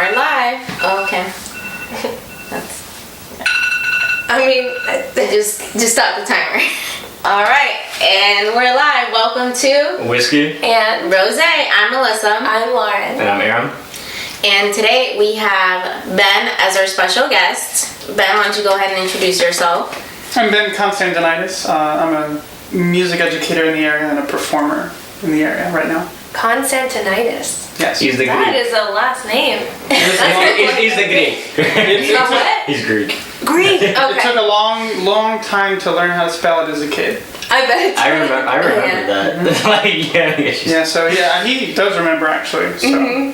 we're live. Oh, okay. Just stop the timer. All right, and we're live. Welcome to Whiskey and Rosé. I'm Melissa. I'm Lauren. And I'm Aaron. And today we have Ben as our special guest. Ben, why don't you go ahead and introduce yourself? I'm Ben Constantinitis. I'm a music educator in the area and a performer in the area right now. Constantinitis. Yes. He's the That Greek. is a last name. He's the Greek. What? He's Greek. Greek. It took Okay. a long time to learn how to spell it as a kid. I bet. I remember that. Yeah, he does remember actually. So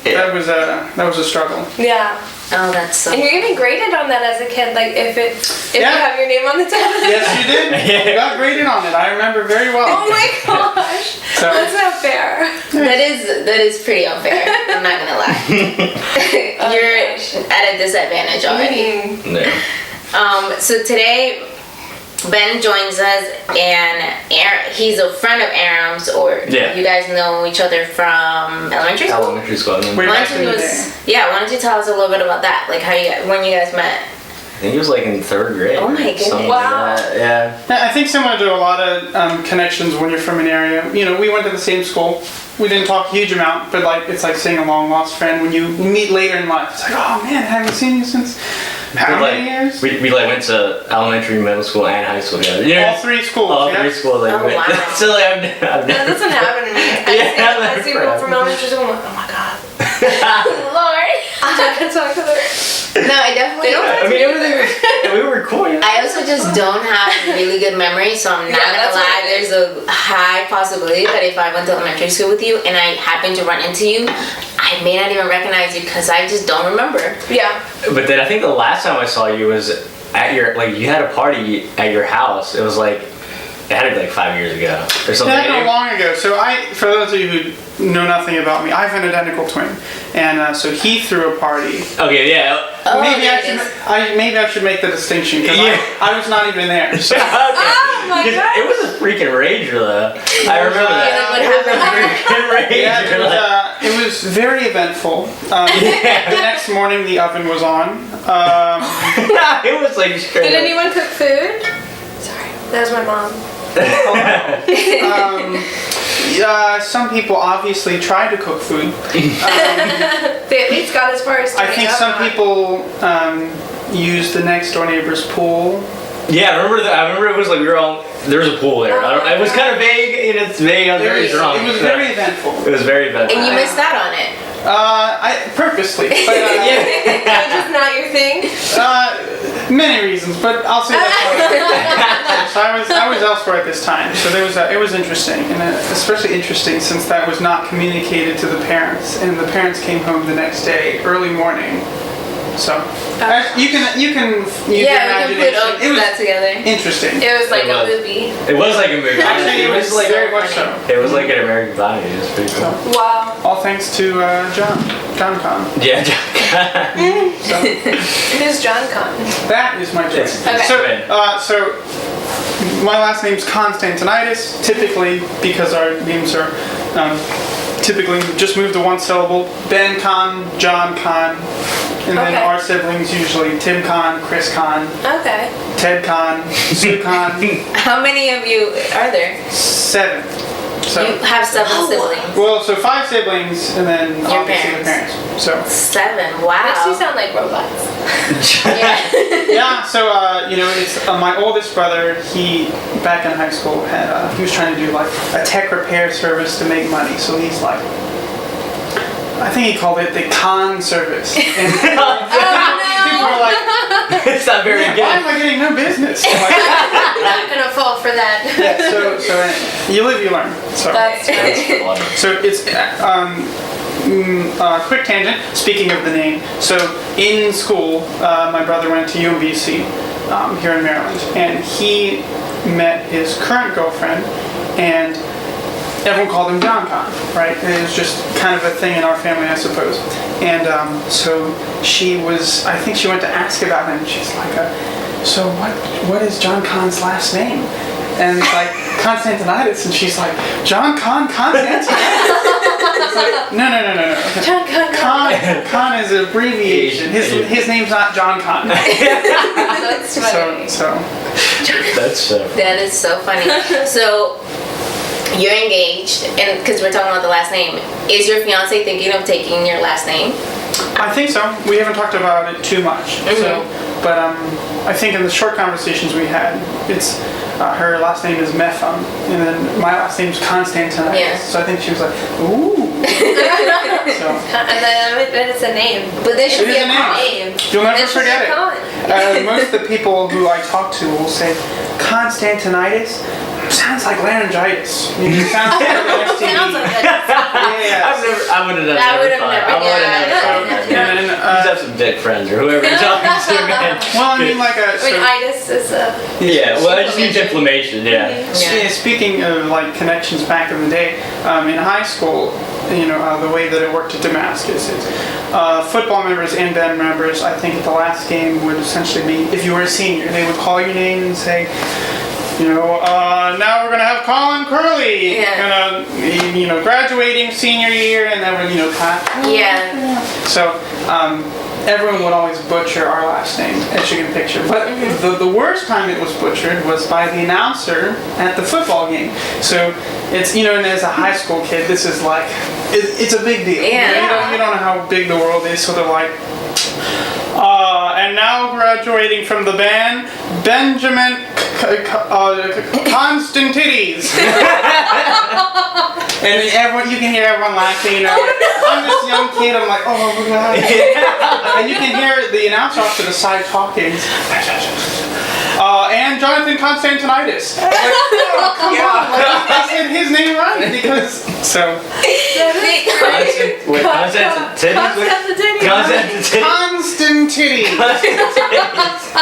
that was a struggle. Yeah. Oh, that's so. And you're even graded on that as a kid, like if you have your name on the top. Yes, you did. You got graded on it. I remember very well. Oh my gosh. So- That's not fair. That is pretty unfair. I'm not gonna lie. You're at a disadvantage already. No. So today, Ben joins us, and he's a friend of Aram's, or Yeah. you guys know each other from elementary school? Elementary school. Wait. Why Back don't in you the why don't you tell us a little bit about that? Like when you guys met? I think it was like in 3rd grade. Oh my goodness. Something Wow. like that. Yeah. I think similar to a lot of connections when you're from an area. You know, we went to the same school. We didn't talk a huge amount, but it's like seeing a long lost friend when you meet later in life. It's like, oh man, I haven't seen you since how many years? We went to elementary, middle school, and high school together. Yeah. All 3 schools. All yeah? 3 schools. Oh, wow. So I've That never. doesn't happen to me. I see people from elementary school. I'm like, oh my god. Lord. I'm not gonna talk to them. No, I definitely They don't don't. I mean, everything. We were cool. Yeah. I also just don't have really good memory, so I'm not Yeah, gonna that's what lie. it is. There's a high possibility that if I went to elementary school with you and I happen to run into you, I may not even recognize you because I just don't remember. Yeah. But then I think the last time I saw you was at your you had a party at your house. It was like. It had to be like 5 years ago or something. That not long ago. So for those of you who know nothing about me, I have an identical twin, and so he threw a party. Okay, yeah. Oh, Maybe there it is. maybe I should make the distinction because Yeah. I was not even there. So. Okay. Oh my 'Cause god. it was a freaking rager though. I remember that. Yeah, what happened? Freaking rager. Yeah, it was very eventful. The next morning, the oven was on. It was like straight Did up. anyone cook food? Sorry, that was my mom. Some people obviously tried to cook food. They at least got as far as. I think some people used the next door neighbor's pool. Yeah, I remember it was like we were all there was a pool there. It was kind of vague. It's vague. I was very drunk. It was very eventful. It was very eventful. And you missed out on it. I purposely, but That's just not your thing. many reasons. But I'll say that. So I was elsewhere at this time, so it was interesting, and especially interesting since that was not communicated to the parents, and the parents came home the next day, early morning. So you can use your We can imagination. put It was that together. interesting. It was like It a was. movie. It was like a movie. Actually, it was like very much so. It was like an American Pie. It was pretty cool. Wow. All thanks to John Con. Yeah. Who's John Con? That is my choice. Okay. So my last name's Constantinitis, typically because our names are typically just move to one syllable. Ben Con, John Con, and then Okay. our siblings usually Tim Con, Chris Con, Okay. Ted Con, Sue Con. How many of you are there? 7. So You have 7 siblings. well, so 5 siblings, and then Your obviously the parents. parents. So 7. Makes you Wow. sound like robots. Yeah. yeah, so it's my oldest brother. He back in high school had he was trying to do like a tech repair service to make money. So he's like, I think he called it the con service. And people were like, It's not very "Man, good. why am I getting no business?" I'm like, I'm not gonna fall for that. yeah, so anyway, you live, you learn. So That's That's funny. so it's quick tangent. Speaking of the name, so in school, my brother went to UMBC here in Maryland, and he met his current girlfriend, and everyone called him John Con, right? And it was just kind of a thing in our family, I suppose. And so I think she went to ask about him. She's like, so what is John Con's last name? And it's like, Constantinitis, and she's like, John Constantinitis. It's like, no. John Con is an abbreviation. His name's not John Con. That's funny. That's That is so funny. So you're engaged, and because we're talking about the last name, is your fiance thinking of taking your last name? I think so. We haven't talked about it too much. So, but I think in the short conversations we had, it's her last name is Mepham, and then my last name's Constantinitis. Yeah. So I think she was like, ooh. So. And then it's a name. But there should It be is a a name. name. You'll never It should forget be it. Most of the people who I talk to will say, Constantinitis sounds like laryngitis. It sounds like an STD. Sounds like a Yeah. I would have never. I would have never. And then, You just have some dick friends or whoever you're talking to, man. well, I mean, like a. I mean, itis is a... Yeah, well, I just need inflammation. Yeah. Yeah. Speaking of like connections back in the day, in high school, the way that it worked at Damascus is football members and band members, I think at the last game would essentially be, if you were a senior, they would call your name and say, now we're going to have Colin Curley, graduating senior year, and then we're, clap. Yeah. So, everyone would always butcher our last name, as you can picture. But the worst time it was butchered was by the announcer at the football game. So it's, and as a high school kid, this is like, it's a big deal. Yeah. You don't know how big the world is, so they're like, and now graduating from the band, Benjamin Constantinides. And everyone, you can hear everyone laughing, I'm this young kid, I'm like, oh my god. And you can hear the announcer off to the side talking. And Jonathan Constantinitis. Like, oh, come on. Like, I said his name right because, so. Constantinides.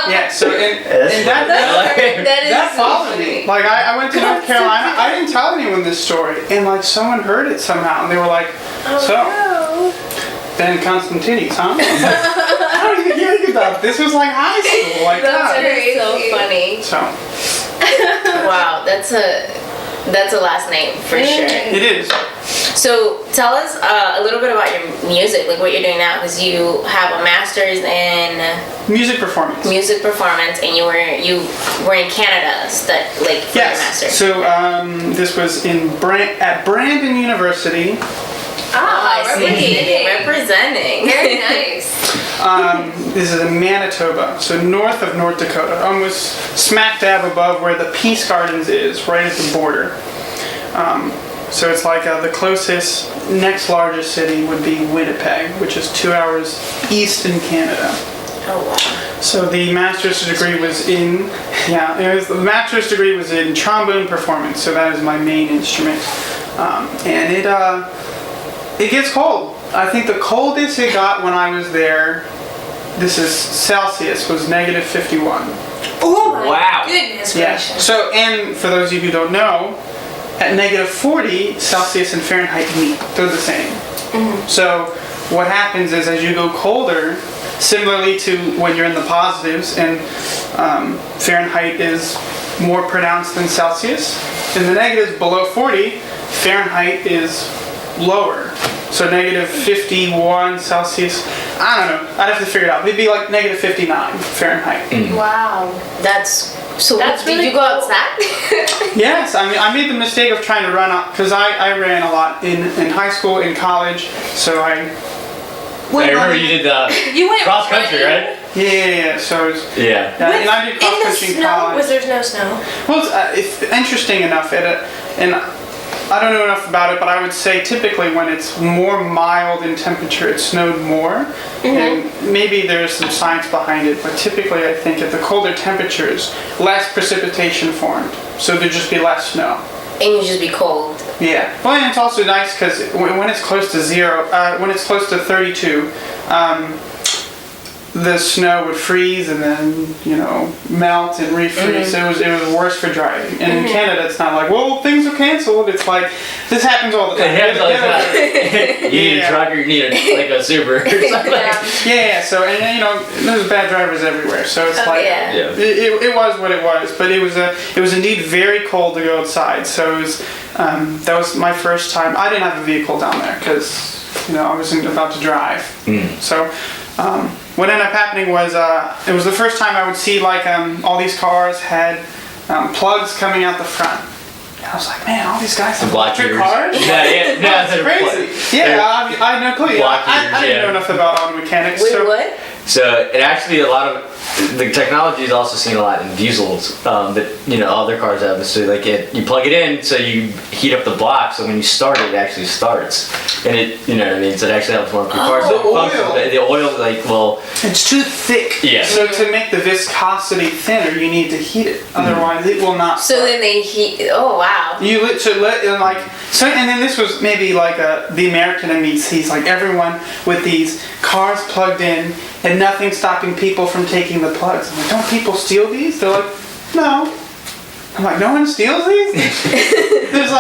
Yeah, so, and that followed me. Like, I went to North Carolina, I didn't tell anyone this story, and like, someone heard it somehow, and they were like, Ben Constantinides, huh? How did you think about this? Was like high school, like That's that. so funny. So, Wow, that's a last name for sure. it is. So tell us a little bit about your music, like what you're doing now, because you have a master's in Music performance. and you were in Canada, for your master's. So this was at Brandon University. I see. Representing. Representing. Very nice. This is in Manitoba, so north of North Dakota, almost smack dab above where the Peace Gardens is, right at the border. So it's like the closest, next largest city would be Winnipeg, which is 2 hours east in Canada. Oh wow. So the master's degree was in, the master's degree was in trombone performance, so that is my main instrument. And it gets cold. I think the coldest it got when I was there, this is Celsius, was negative 51. Oh my Wow. goodness Yeah. gracious. So, and for those of you who don't know, at negative 40, Celsius and Fahrenheit meet. They're the same. So what happens is as you go colder, similarly to when you're in the positives, and Fahrenheit is more pronounced than Celsius. In the negatives below 40, Fahrenheit is lower. So negative 51 Celsius, I don't know, I'd have to figure it out. It'd be like negative 59 Fahrenheit. Wow. That's That's did really you go cool. outside? Yes, I mean, I made the mistake of trying to run up, because I ran a lot in high school, in college, so I remember you did the You went cross country, right? Yeah, so it's, Yeah. and I did cross in the country in snow? college. Was there no snow? Well, it's interesting enough, and I don't know enough about it, but I would say typically when it's more mild in temperature, it snowed more. And maybe there's some science behind it, but typically I think at the colder temperatures, less precipitation formed. So there'd just be less snow. And you just be cold. Yeah. Well, and it's also nice because when it's close to zero, when it's close to 32, the snow would freeze and then, melt and refreeze. So it was worse for driving. And in Canada, it's not like, well, things are canceled. It's like, this happens all the time. It happens all the time. You need a truck or you need a Subaru or something. Yeah. So, and there's bad drivers everywhere. So it's it was what it was. But it was indeed very cold to go outside. So it was, that was my first time. I didn't have a vehicle down there because, I wasn't about to drive. So, what ended up happening was it was the first time I would see all these cars had plugs coming out the front. And I was like, man, all these guys have electric cars? Yeah. That's crazy. Yeah, I had no clue. I didn't know enough about auto mechanics. Wait, what? So it actually, a lot of the technology is also seen a lot in diesels that other cars have. So you plug it in, so you heat up the block, so when you start it actually starts, and it So it actually helps warm up your car. So the oil it's too thick. Yeah. So to make the viscosity thinner, you need to heat it. Otherwise, it will not. So then they heat. Oh wow. And then this was maybe the American in me sees everyone with these cars plugged in and nothing stopping people from taking the plugs. I'm like, don't people steal these? They're like, no. I'm like, no one steals these? There's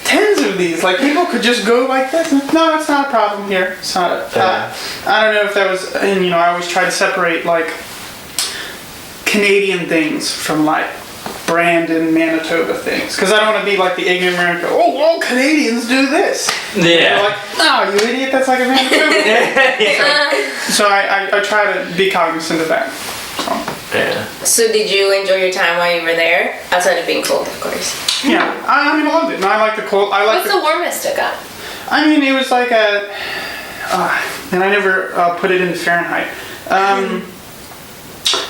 tens of these. People could just go like this. No, it's not a problem here. So I don't know if that was, and I always try to separate Canadian things from Brandon, Manitoba things. Because I don't want to be the ignorant American, all Canadians do this. Yeah. They're like, oh, you idiot, that's a Manitoba thing. So I try to be cognizant of that. Yeah. So did you enjoy your time while you were there? Outside of being cold, of course. Yeah, I loved it. And I like the cold. What's the warmest it got? It was and I never put it into Fahrenheit.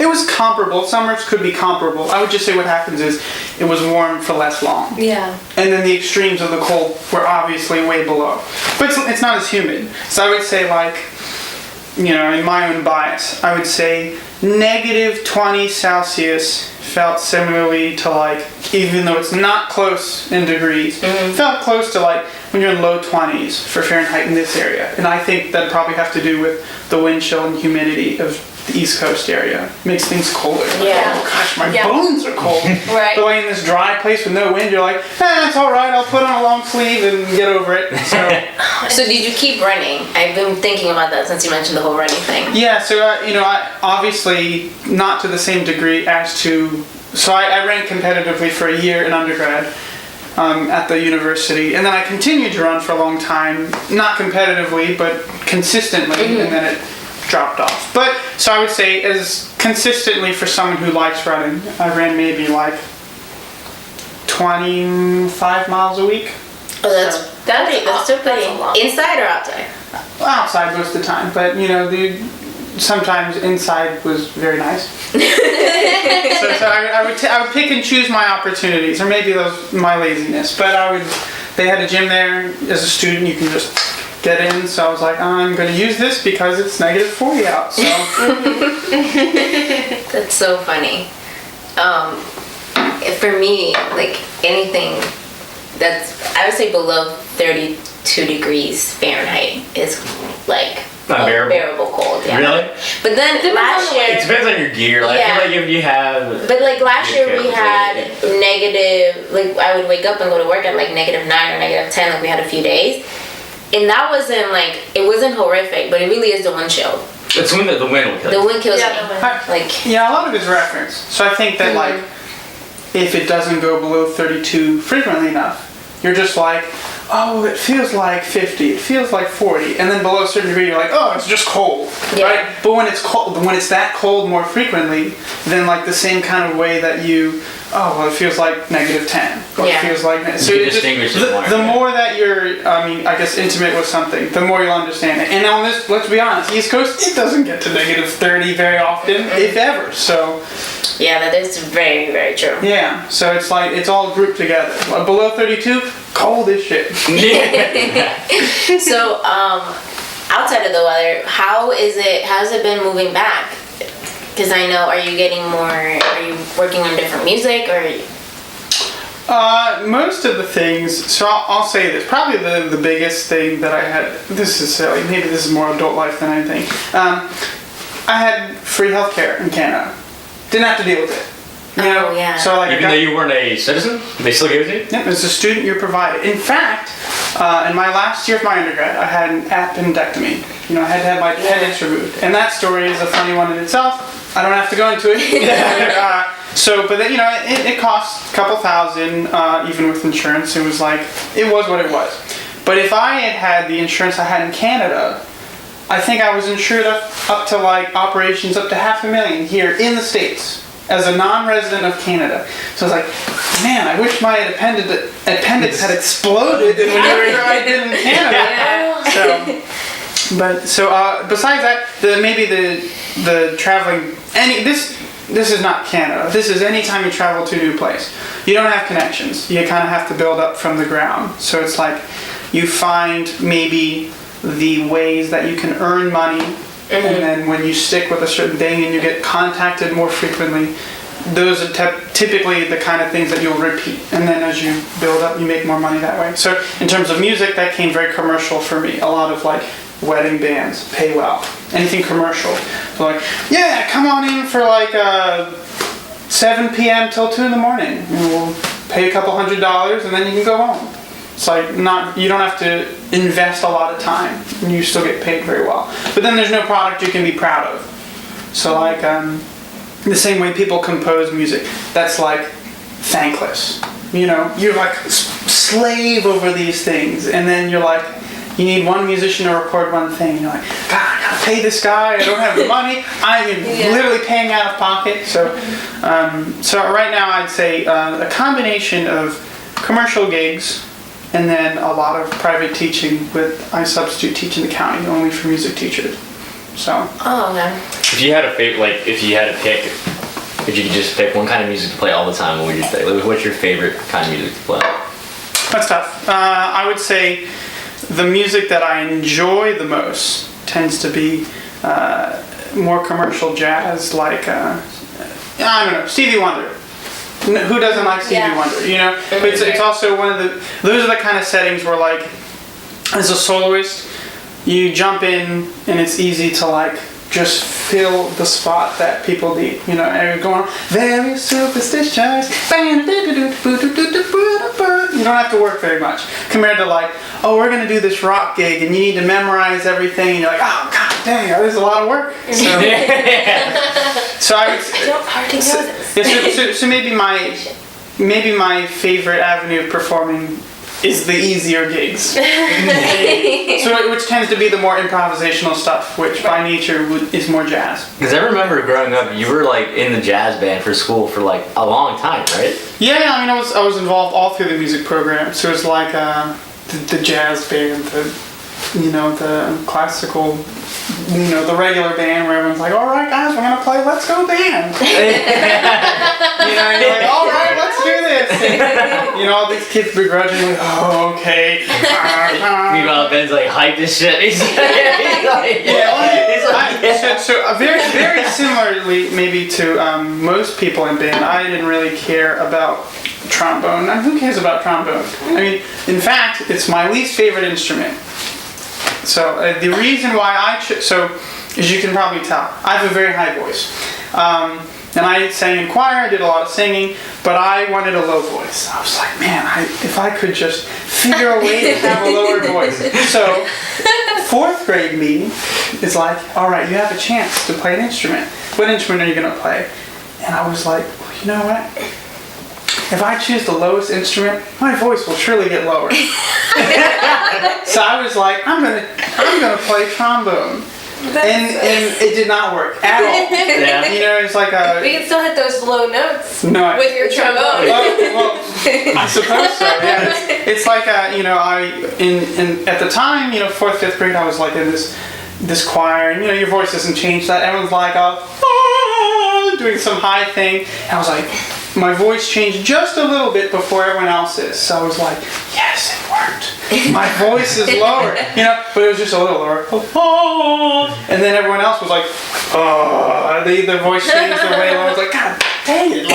It was comparable. Summers could be comparable. I would just say what happens is it was warm for less long. Yeah. And then the extremes of the cold were obviously way below. But it's not as humid. So I would say in my own bias, I would say negative 20 Celsius felt similarly to even though it's not close in degrees, felt close to when you're in low 20s for Fahrenheit in this area. And I think that probably have to do with the wind chill and humidity of the East Coast area. Makes things colder. Yeah. Oh gosh, my bones are cold. Right. But in this dry place with no wind, you're like, it's all right. I'll put on a long sleeve and get over it. So did you keep running? I've been thinking about that since you mentioned the whole running thing. Yeah. So I obviously not to the same degree as to. So I ran competitively for a year in undergrad at the university, and then I continued to run for a long time, not competitively but consistently, and then it dropped off. But so I would say as consistently for someone who likes running, I ran maybe 25 miles a week. Oh, that's still pretty. Inside or outside? Outside most of the time, but sometimes inside was very nice. so I would pick and choose my opportunities, or maybe that was my laziness. But they had a gym there. As a student, you can just get in. So I was like, I'm going to use this because it's negative 40 out. So that's so funny. For me, anything that's I would say below 32 degrees Fahrenheit is unbearable cold. Yeah. Really? But then last year, it depends on your gear. I feel like if you have. But last year we had negative. I would wake up and go to work at -9 or -10. We had a few days, and that wasn't it wasn't horrific, but it really is the wind chill. It's when the wind will kill you. The wind kills me. A lot of it's reference. So I think that if it doesn't go below 32 frequently enough, you're just oh, it feels like 50, it feels like 40, and then below a certain degree, you're like, oh, it's just cold, right? But when it's cold, when it's that cold more frequently, then the same kind of way that it feels like -10, or it feels like. So you distinguish it more. The more that you're, I guess, intimate with something, the more you'll understand it. And on this, let's be honest, East Coast, it doesn't get to -30 very often, if ever. So. Yeah, that is very, very true. Yeah, so it's all grouped together. Below 32, cold as shit. So, outside of the weather, how's it been moving back? Because I know, are you working on different music, or? Most of the things, so I'll say this, probably the biggest thing that I had, this is silly, maybe this is more adult life than anything. I had free healthcare in Canada. Didn't have to deal with it. You know? Oh, yeah. So like Even though you weren't a citizen, they still gave it to you? yeah, as a student, you're provided. In fact, in my last year of my undergrad, I had an appendectomy. You know, I had to have my appendix removed. And that story is a funny one in itself. I don't have to go into it. But then, you know, it cost a couple thousand, even with insurance. It was what it was. But if I had had the insurance I had in Canada, I think I was insured up to like operations up to $500,000 here in the States as a non-resident of Canada. So I was like, man, I wish my appendix had exploded in whatever I did in Canada. Besides that, maybe the traveling, this is not Canada. This is any time you travel to a new place. You don't have connections. You kind of have to build up from the ground. So it's like you find maybe the ways that you can earn money, and then when you stick with a certain thing and you get contacted more frequently, those are typically the kind of things that you'll repeat. And then as you build up, you make more money that way. So in terms of music, that came very commercial for me. A lot of like wedding bands pay well. Anything commercial. So like, yeah, come on in for like 7 p.m. till 2 in the morning. And we'll pay a couple $100 and then you can go home. It's like you don't have to invest a lot of time and you still get paid very well. But then there's no product you can be proud of. So like the same way people compose music, that's like thankless. You know, you're like slave over these things, and then you're like, you need one musician to record one thing. You're like, God, I gotta pay this guy. I don't have the money. I'm literally paying out of pocket. So right now I'd say a combination of commercial gigs and then a lot of private teaching. I substitute teach in the county only for music teachers. So. Oh, okay. If you had a favorite, like if you had to pick, if you could just pick one kind of music to play all the time, what would you pick? Like, what's your favorite kind of music to play? That's tough. I would say the music that I enjoy the most tends to be more commercial jazz, like I don't know, Stevie Wonder. Who doesn't like Stevie Wonder? You know, but it's also one of those are the kind of settings where like as a soloist, you jump in and it's easy to like just fill the spot that people need. You know, and you're going very superstitious. You don't have to work very much compared to like, oh, we're gonna do this rock gig and you need to memorize everything. And you're like, oh god dang, there's a lot of work. So I would. So maybe my favorite avenue of performing is the easier gigs. So which tends to be the more improvisational stuff, which by nature is more jazz. Because I remember growing up, you were like in the jazz band for school for like a long time, right? Yeah, I mean, I was involved all through the music program. So it was like the jazz band, the classical, the regular band where everyone's like, all right, guys, we're gonna play Let's Go Band. And you're like, all right, let's do this. And, all these kids begrudgingly, oh, okay. Meanwhile, Ben's like hyped as shit. So very, very similarly, maybe to most people in band, I didn't really care about trombone. Now, who cares about trombone? I mean, in fact, it's my least favorite instrument. So the reason why as you can probably tell, I have a very high voice. And I sang in choir, I did a lot of singing, but I wanted a low voice. I was like, man, if I could just figure a way to have a lower voice. So 4th grade me is like, all right, you have a chance to play an instrument. What instrument are you going to play? And I was like, well, you know what? If I choose the lowest instrument, my voice will surely get lower. So I was like, I'm gonna play trombone. And it did not work at all. Yeah. It's like we can still hit those low notes with your trombone. Well, I suppose so. Yeah. It's like at the time, 4th, 5th grade, I was like in this choir, and your voice doesn't change that. Everyone's like doing some high thing, and I was like, my voice changed just a little bit before everyone else's. So I was like, yes, it worked. My voice is lower, but it was just a little lower. And then everyone else was like, their voice changed way lower. I was like, God dang it.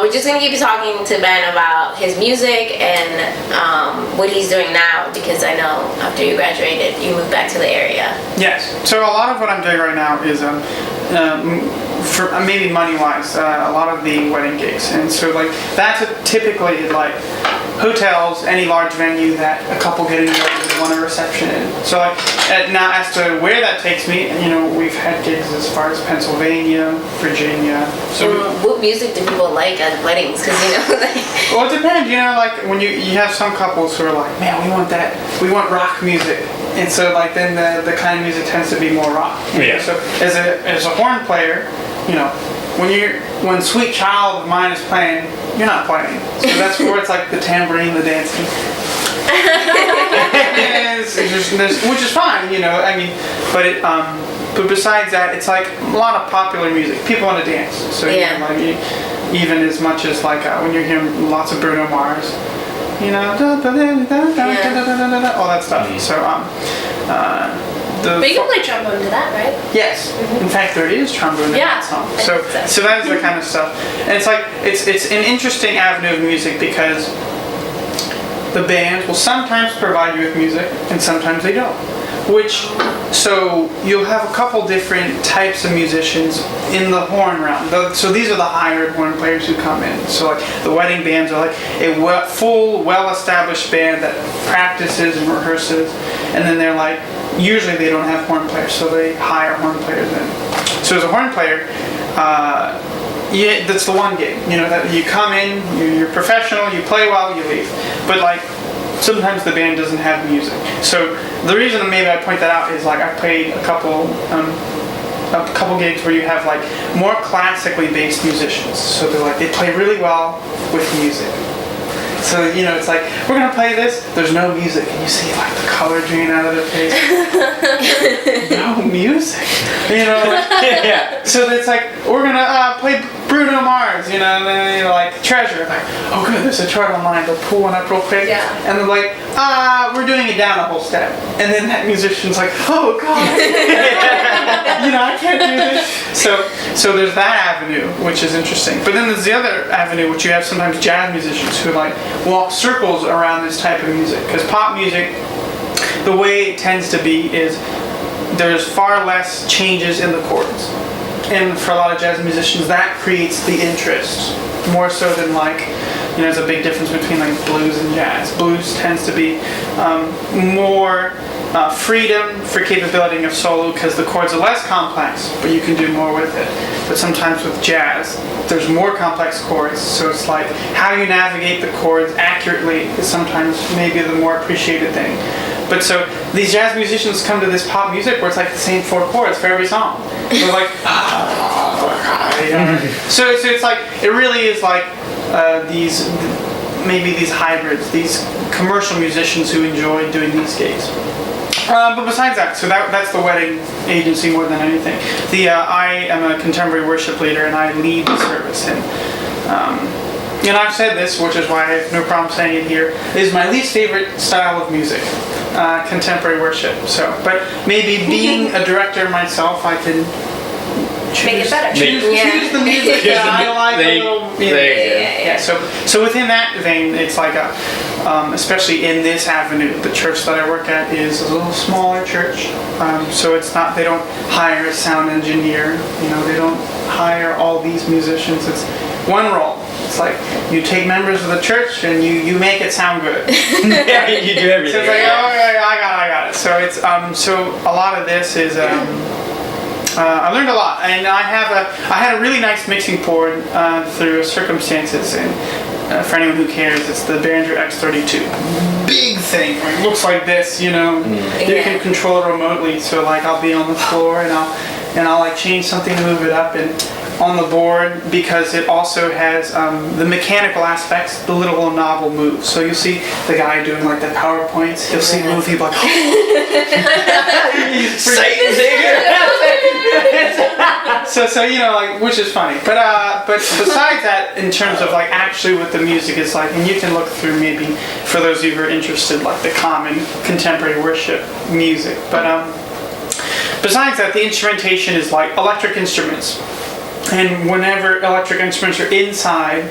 we're just gonna keep talking to Ben about his music and what he's doing now, because I know after you graduated, you moved back to the area. Yes. So a lot of what I'm doing right now is for maybe money-wise, a lot of the wedding gigs, and so like that's typically like hotels, any large venue that a couple getting together would want a reception in. So like now as to where that takes me, we've had gigs as far as Pennsylvania, Virginia. So what music do people like at weddings? Because like. Well, it depends. Like when you have some couples who are like, man, we want rock music. And so like then the kind of music tends to be more rock. Yeah. So as a horn player, when Sweet Child of Mine is playing, you're not playing. So that's where it's like the tambourine, the dancing. Which is fine, but besides that, it's like a lot of popular music. People want to dance. So even as much as like when you're hearing lots of Bruno Mars, all that stuff. So but you can play trombone to that, right? Yes. In fact, there is trombone in that song. So that is the kind of stuff. And it's like it's an interesting avenue of music because the band will sometimes provide you with music and sometimes they don't. So you'll have a couple different types of musicians in the horn realm. So these are the hired horn players who come in. So like the wedding bands are like a full, well-established band that practices and rehearses, and then they're like, usually they don't have horn players, so they hire horn players in. So as a horn player, that's the one gig. That you come in, you're professional, you play well, you leave. But like sometimes the band doesn't have music. So the reason maybe I point that out is like I played a couple gigs where you have like more classically based musicians. So they play really well with music. So, it's like, we're going to play this, there's no music, and you see, like, the color drain out of their face. No music. Yeah. So it's like, we're going to play Bruno Mars, and then, like, Treasure. Like, oh, good, there's a chart online, they'll pull one up real quick. Yeah. And they're like, we're doing it down a whole step. And then that musician's like, oh, God. I can't do this. So there's that avenue, which is interesting. But then there's the other avenue, which you have sometimes jazz musicians who like walk circles around this type of music. Because pop music, the way it tends to be is there's far less changes in the chords. And for a lot of jazz musicians, that creates the interest more so than like, there's a big difference between like blues and jazz. Blues tends to be more freedom for capability of solo because the chords are less complex, but you can do more with it. But sometimes with jazz, there's more complex chords, so it's like how you navigate the chords accurately is sometimes maybe the more appreciated thing. But so these jazz musicians come to this pop music where it's like the same 4 chords for every song. They're like, so it's like it really is like these hybrids, these commercial musicians who enjoy doing these gigs. But besides that, so that's the wedding agency more than anything. I am a contemporary worship leader and I lead the service. And I've said this, which is why I have no problem saying it here, is my least favorite style of music, contemporary worship. So, but maybe being a director myself, I can make it better. Choose the music that I like a little. Yeah. So within that vein, it's like especially in this avenue, the church that I work at is a little smaller church. So it's not, they don't hire a sound engineer. They don't hire all these musicians. It's one role. It's like you take members of the church and you make it sound good. Yeah, you do everything. So it's like, oh, I got it. So it's so a lot of this is. I learned a lot, and I had a really nice mixing board through circumstances, and for anyone who cares, it's the Behringer X32. Big thing, it looks like this, You can control it remotely, so like I'll be on the floor and I'll like change something to move it up and on the board because it also has the mechanical aspects, the little knob will move. So you'll see the guy doing like the PowerPoints, you'll see move, he'll be like, Satan's here! So like, which is funny. But besides that, in terms of like actually what the music is like, and you can look through maybe for those of you who are interested, like the common contemporary worship music. But besides that, the instrumentation is like electric instruments. And whenever electric instruments are inside,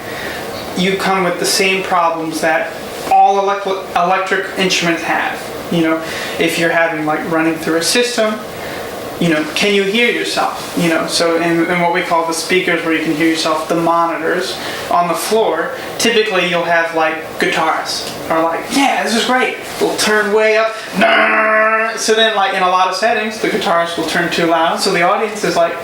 you come with the same problems that all electric instruments have. You know, if you're having like running through a system, you know, can you hear yourself? You know, so in what we call the speakers where you can hear yourself, the monitors on the floor, typically you'll have like guitarists are like, yeah, this is great. We'll turn way up. So then like in a lot of settings, the guitarist will turn too loud. So the audience is like,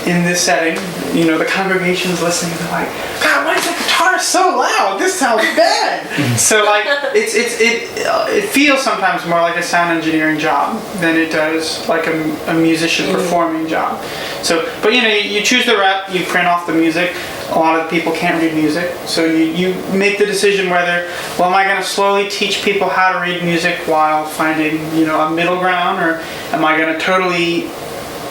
in this setting, you know, the congregation's listening, they're like, God, why is that guitar so loud? This sounds bad. So like, it feels sometimes more like a sound engineering job than it does like a musician performing job. So, but you know, you choose the rep, you print off the music. A lot of people can't read music, so you make the decision whether, well, am I going to slowly teach people how to read music while finding, you know, a middle ground, or am I going to totally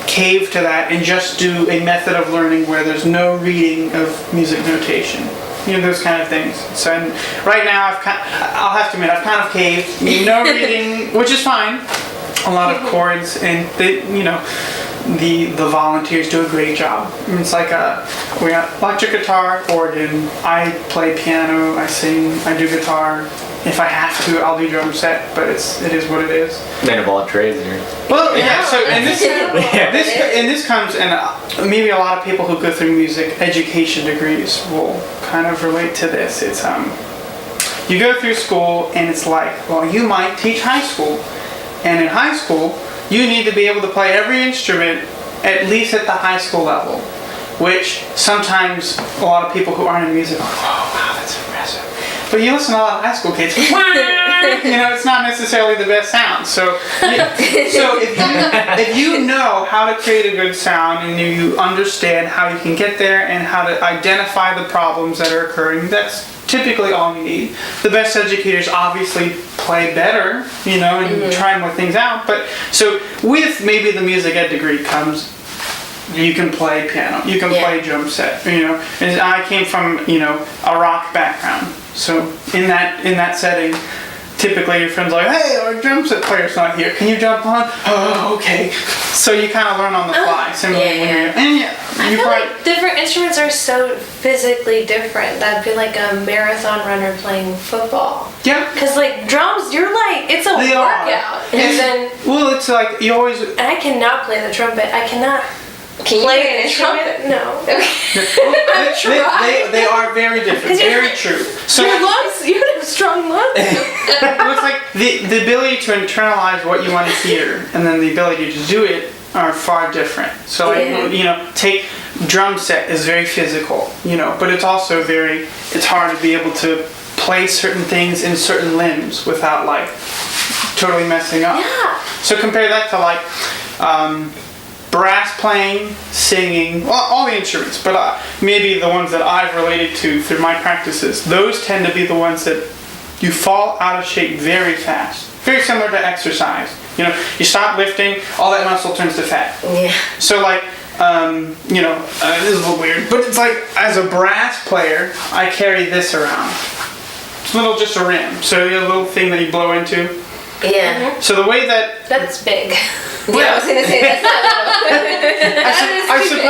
cave to that and just do a method of learning where there's no reading of music notation, you know, those kind of things. So right now I'll have to admit I've kind of caved, no reading, which is fine, a lot of chords, and they, you know, the volunteers do a great job. I mean, it's like we got electric guitar, organ, I play piano, I sing, I do guitar. If I have to, I'll do drum set, but it is what it is. Man of all trades here. Well, yeah. So and this comes, and maybe a lot of people who go through music education degrees will kind of relate to this. It's you go through school, and it's like, well, you might teach high school, and in high school, you need to be able to play every instrument at least at the high school level, which sometimes a lot of people who aren't in music are like, oh, wow, that's impressive. But you listen to a lot of high school kids, you know, it's not necessarily the best sound. So if you know how to create a good sound and you understand how you can get there and how to identify the problems that are occurring, that's typically all you need. The best educators obviously play better, you know, and try more things out. But so with maybe the music ed degree comes, you can play piano, you can play drum set, you know. And I came from, you know, a rock background. So in that setting, typically your friends are like, hey, our drum set player's not here. Can you jump on? Oh, okay. So you kind of learn on the fly. Similarly, I feel like different instruments are so physically different. That'd be like a marathon runner playing football. Yeah. Because like drums, you're like, it's a workout. And then, well, it's like you always. And I cannot play the trumpet. I cannot. Can you play an instrument? No. They are very different. Very true. So your lungs, you have strong lungs. It's like the ability to internalize what you want to hear and then the ability to do it are far different. So like, you know, take drum set is very physical, you know, but it's also it's hard to be able to play certain things in certain limbs without like totally messing up. Yeah. So compare that to like brass playing, singing, well, all the instruments, but maybe the ones that I've related to through my practices, those tend to be the ones that you fall out of shape very fast. Very similar to exercise. You know, you stop lifting, all that muscle turns to fat. Yeah. So like, you know, this is a little weird, but it's like, as a brass player, I carry this around. It's just a rim, so you have a little thing that you blow into. Yeah. So the way that... That's big. Yeah, I was gonna say that's not I suppose so.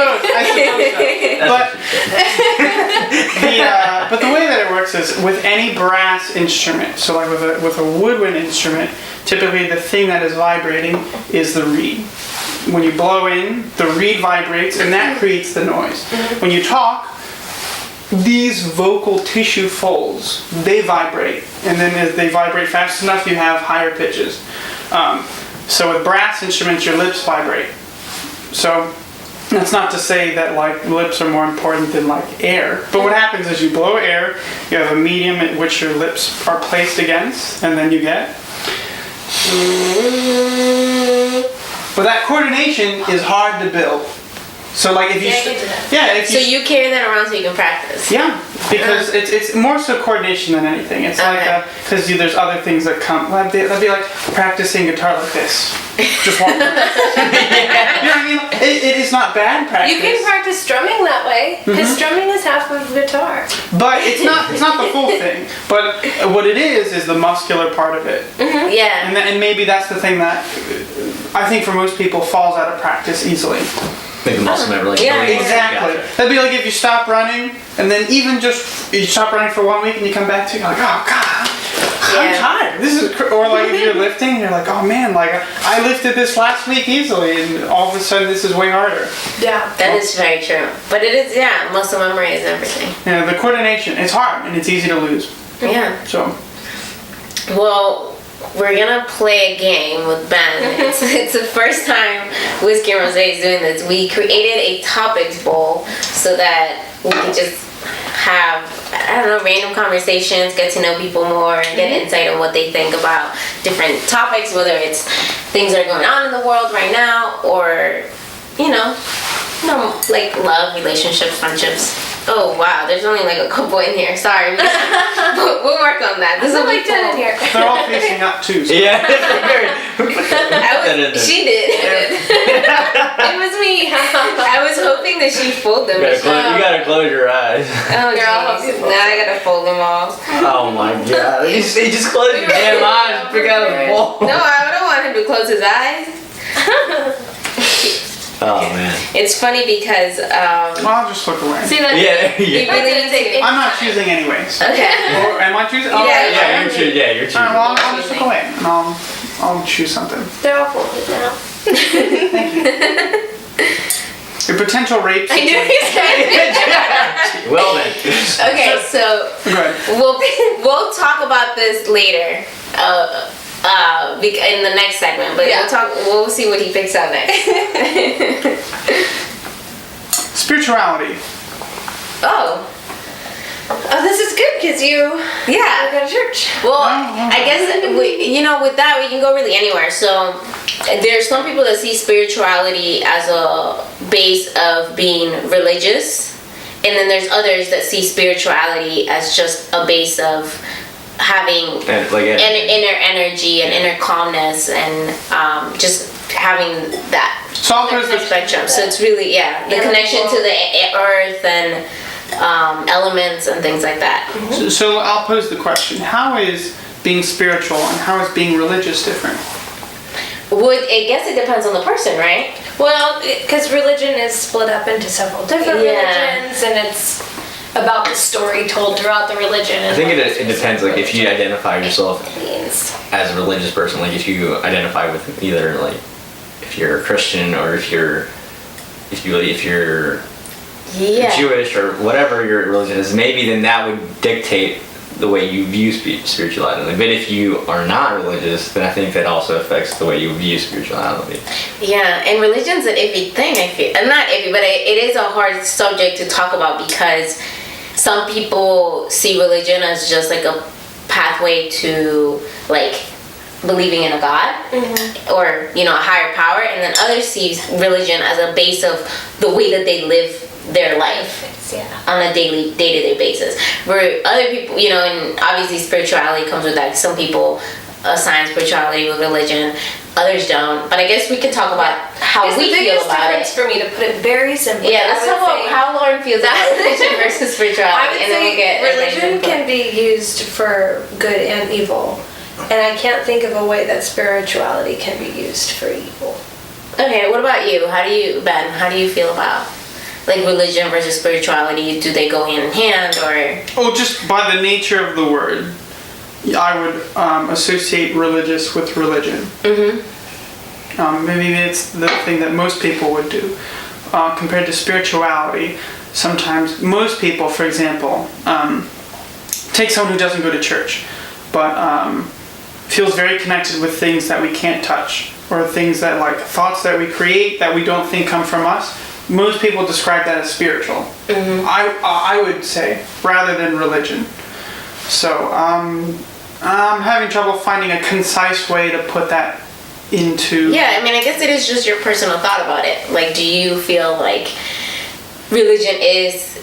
But the way that it works is with any brass instrument. So like with a woodwind instrument, typically the thing that is vibrating is the reed. When you blow in, the reed vibrates, and that creates the noise. When you talk, these vocal tissue folds, they vibrate, and then as they vibrate fast enough, you have higher pitches. So with brass instruments, your lips vibrate. So that's not to say that like lips are more important than like air. But what happens is you blow air, you have a medium at which your lips are placed against, and then you get. But that coordination is hard to build. So like if you so you carry that around so you can practice. Yeah, because it's more so coordination than anything. It's like because there's other things that come. That'd be like practicing guitar like this. Just walk. You know what I mean? It is not bad practice. You can practice strumming that way because strumming is half of guitar. But it's not the full thing. But what it is the muscular part of it. Yeah. And maybe that's the thing that I think for most people falls out of practice easily. Make the muscle memory like Yeah, really Exactly. Gotcha. That'd be like if you stop running, and then even just you stop running for 1 week, and you come back to it, you're like, oh god, I'm Yeah. tired. This is or like if you're lifting, you're like, oh man, like I lifted this last week easily, and all of a sudden this is way harder. Yeah. That is very true. But it is, yeah, muscle memory is everything. Yeah, the coordination, it's hard and it's easy to lose. Yeah. So Well, we're gonna play a game with Ben. It's the first time Whiskey Rosé is doing this. We created a topics bowl so that we can just have, I don't know, random conversations, get to know people more, and get insight on what they think about different topics, whether it's things that are going on in the world right now, or like love, relationships, friendships. Oh wow, there's only like a couple in here. Sorry, but we'll work on that. This will be like that in cool. here. they're all facing up too. So. Yeah, She did. It was me. I was hoping that she fold them. you gotta close your eyes. Oh, Girl, geez. Now I gotta fold them all. Oh my god. They just closed your damn eyes and pick out a bowl. No, I don't want him to close his eyes. Oh man. It's funny because I'll just look away. See that? Yeah, you yeah. really need to. I'm not choosing anyways. Okay. Or am I choosing? Oh, Yeah, Yeah, you're choosing. Yeah, you're choosing. Alright, well, I'll just look away and I'll choose something. They're all folded now. A potential rape I knew situation. you said. Well then. Okay, so Good. we'll talk about this later. In the next segment, but we'll see what he picks out next. Spirituality. Oh, this is good because I yeah. go to church. Well, I guess with that we can go really anywhere. So there's some people that see spirituality as a base of being religious, and then there's others that see spirituality as just a base of having inner energy and inner calmness and just having that So I'll pose the spectrum. So it's really the connection to the earth and elements and things like that. So I'll pose the question: how is being spiritual and how is being religious different? I guess it depends on the person, right? Well, because religion is split up into several different religions, and it's about the story told throughout the religion. I think it depends. Like if you identify yourself means. as a religious person, like if you identify with either like if you're a Christian or if you're Jewish or whatever your religion is, maybe then that would dictate the way you view spirituality. But if you are not religious, then I think that also affects the way you view spirituality. Yeah, and religion's an iffy thing, I feel. Not iffy, but it is a hard subject to talk about because some people see religion as just like a pathway to like believing in a God or a higher power, and then others see religion as a base of the way that they live their life on a day-to-day basis. Where other people, and obviously spirituality comes with that. Some people assign spirituality with religion, others don't. But I guess we could talk about how we feel about it. For me, to put it very simply, Yeah, let's talk about how Lauren feels about religion versus spirituality. I would and then say we'll get religion can be used for good and evil. And I can't think of a way that spirituality can be used for evil. Okay, what about you? Ben, how do you feel about like religion versus spirituality? Do they go hand in hand or? Oh, just by the nature of the word, I would associate religious with religion. Maybe it's the thing that most people would do. Compared to spirituality, sometimes most people, for example, take someone who doesn't go to church, but feels very connected with things that we can't touch, or things that like thoughts that we create that we don't think come from us. Most people describe that as spiritual. I would say, rather than religion. So I'm having trouble finding a concise way to put that into. Yeah, I mean, I guess it is just your personal thought about it. Like, do you feel like religion is,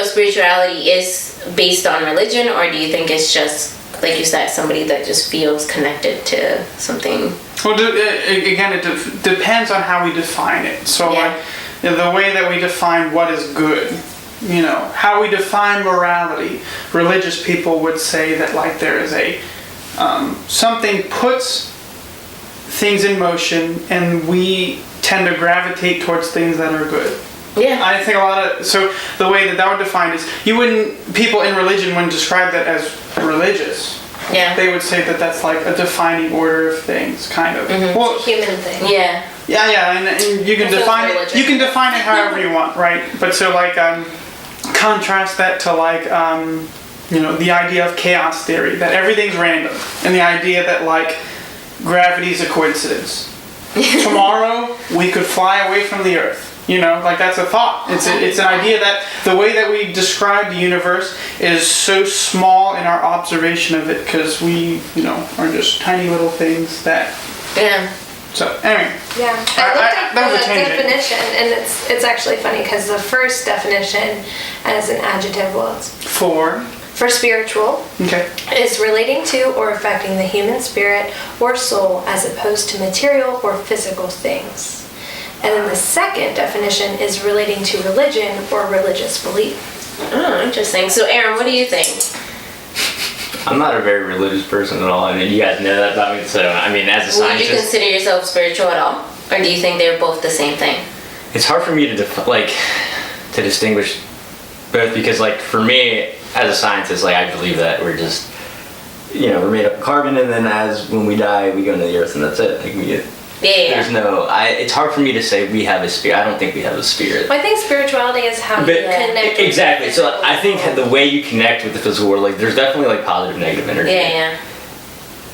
spirituality is based on religion, or do you think it's just, like you said, somebody that just feels connected to something? Well, again, it depends on how we define it. So, the way that we define what is good, how we define morality. Religious people would say that, like, there is a something puts things in motion, and we tend to gravitate towards things that are good. Yeah. I think so the way that would define is, people in religion wouldn't describe that as religious. Yeah. They would say that that's like a defining order of things, kind of. Mm-hmm. Well, Human thing. Yeah. Yeah, and you can define it. You can define it however you want, right? But so like, contrast that to like, the idea of chaos theory, that everything's random, and the idea that like gravity's a coincidence. Tomorrow we could fly away from the Earth. Like that's a thought. It's an idea that the way that we describe the universe is so small in our observation of it, because we, are just tiny little things that. Yeah. So anyway. Yeah, I looked at the definition, and it's actually funny because the first definition as an adjective was for spiritual. Okay. Is relating to or affecting the human spirit or soul as opposed to material or physical things. And then the second definition is relating to religion or religious belief. Oh, interesting. So, Aaron, what do you think? I'm not a very religious person at all. I mean, you guys know that about me. So, I mean, as a scientist, would you consider yourself spiritual at all, or do you think they're both the same thing? it's hard for me to to distinguish both, because, like, for me as a scientist, like, I believe that we're just, we're made up of carbon, and then when we die, we go into the earth, and that's it. Like, we get. Yeah. There's it's hard for me to say we have a spirit. I don't think we have a spirit. Well, I think spirituality is how you connect. Exactly. With So I think the way you connect with the physical world, like, there's definitely like positive, negative energy. Yeah.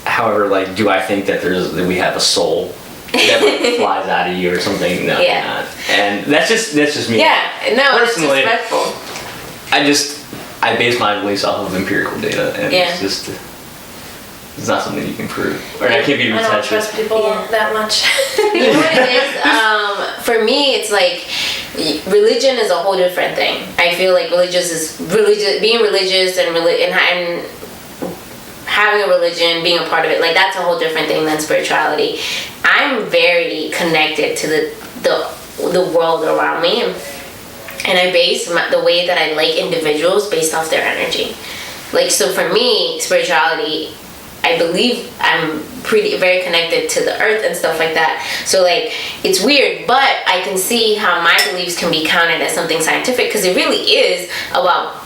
However, like, do I think that we have a soul that like flies out of you or something? No, not. And that's just me. Yeah. No, personally, it's respectful. I base my beliefs off of empirical data, and Yeah. it's not something you can prove, or I can't be I don't retested. trust people that much. You know what it is? For me, it's like religion is a whole different thing. I feel like being religious and having a religion, being a part of it, like, that's a whole different thing than spirituality. I'm very connected to the world around me, and I base the way that I like individuals based off their energy. Like, so for me, spirituality, I believe I'm very connected to the earth and stuff like that. So, like, it's weird, but I can see how my beliefs can be counted as something scientific, because it really is about,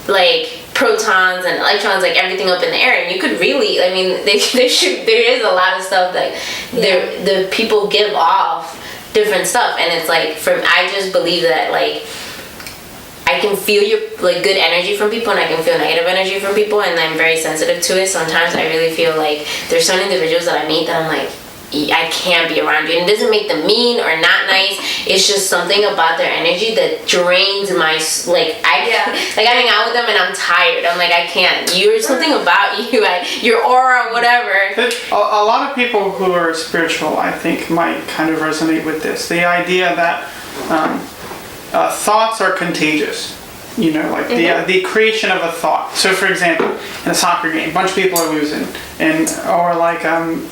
like, protons and electrons, like, everything up in the air. And you could really, I mean, there is a lot of stuff that the people give off different stuff, and it's like, I just believe that, like, I can feel your, like, good energy from people, and I can feel negative energy from people, and I'm very sensitive to it. Sometimes I really feel like there's some individuals that I meet that I'm like, I can't be around you. And it doesn't make them mean or not nice. It's just something about their energy that drains my, like, I hang out with them and I'm tired. I'm like, I can't. There's something about you, your aura, whatever. A lot of people who are spiritual, I think, might kind of resonate with this. The idea that thoughts are contagious. The creation of a thought. So, for example, in a soccer game, a bunch of people are losing,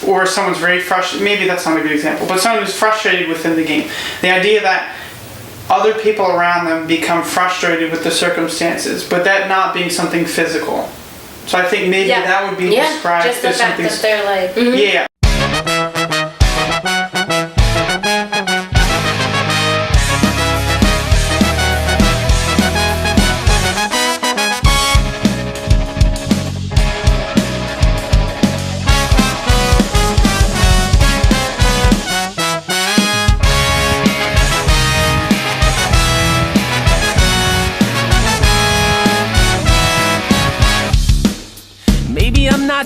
or someone's very frustrated. Maybe that's not a good example, but someone who's frustrated within the game. The idea that other people around them become frustrated with the circumstances, but that not being something physical. So I think maybe that would be described just the as fact something. that they're like, Yeah.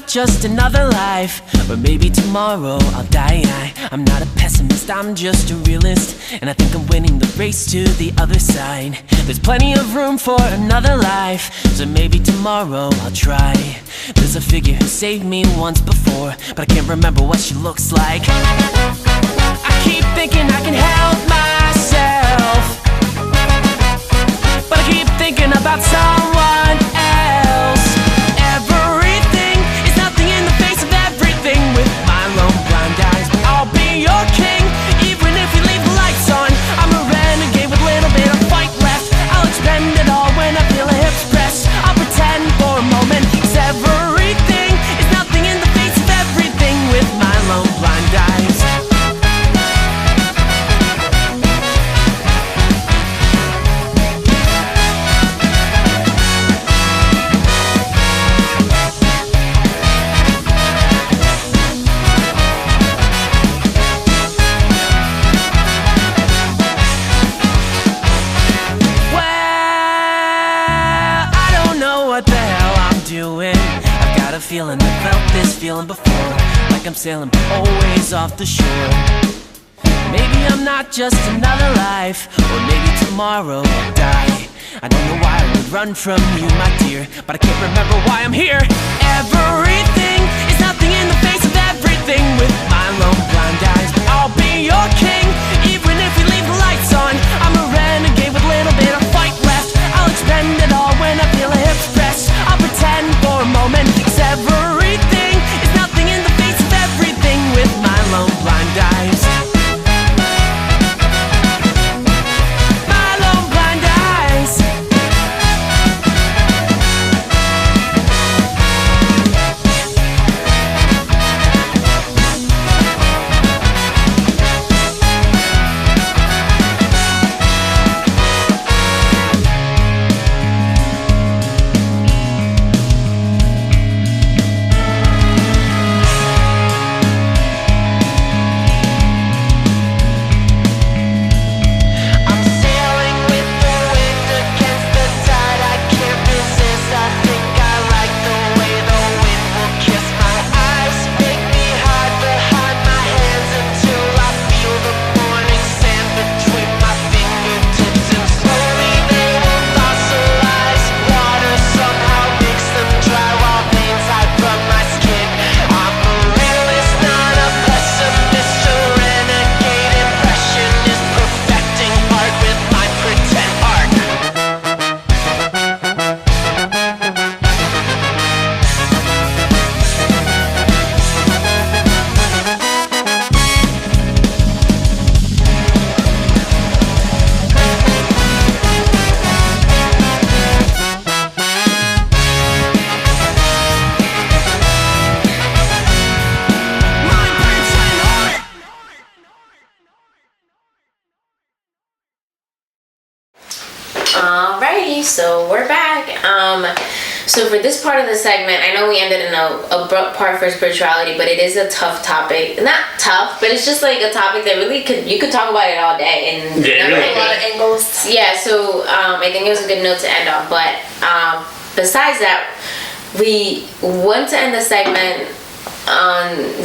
Just another life, or maybe tomorrow I'll die. I'm not a pessimist, I'm just a realist, and I think I'm winning the race to the other side. There's plenty of room for another life, so maybe tomorrow I'll try. There's a figure who saved me once before, but I can't remember what she looks like. I keep thinking I can help myself, but I keep thinking about someone else. With my lone blind eyes, I'll be your king, even if we leave the lights on. I'm a renegade with a little bit of fight left. I'll expend it all when I feel a hips press. I'll pretend for a moment, 'cause everything is nothing in the face of everything with my lone blind eyes. feeling. I felt this feeling before, like I'm sailing but always off the shore. Maybe I'm not just another life, or maybe tomorrow I'll die. I don't know why I would run from you, my dear, but I can't remember why I'm here. Everything is nothing in the face of everything. With my lone blind eyes, I'll be your king. Even if we leave the lights on, I'm a renegade with a little bit of fight left. I'll expend it all when I feel a hips press. I'll pretend for a moment, 'cause everything is nothing in the face of everything. With my lone blind eyes, my lone blind eyes. I'm sailing with the wind against the tide. I can't resist. I think I like the way the wind will kiss my eyes, make me hide behind my hands until I feel the morning sand between my fingertips, and slowly they will fossilize. Water somehow makes them dry while veins hide from my skin. I'm a realist, not a pessimist, a renegade impressionist, perfecting art with my pretend art. My pretend art. Alrighty, so we're back. So for this part of the segment, I know we ended in a abrupt part for spirituality, but it is a tough topic. Not tough, but it's just like a topic that really you could talk about it all day and Yeah, never really a lot of could. angles. Yeah, so I think it was a good note to end on. But besides that, we want to end the segment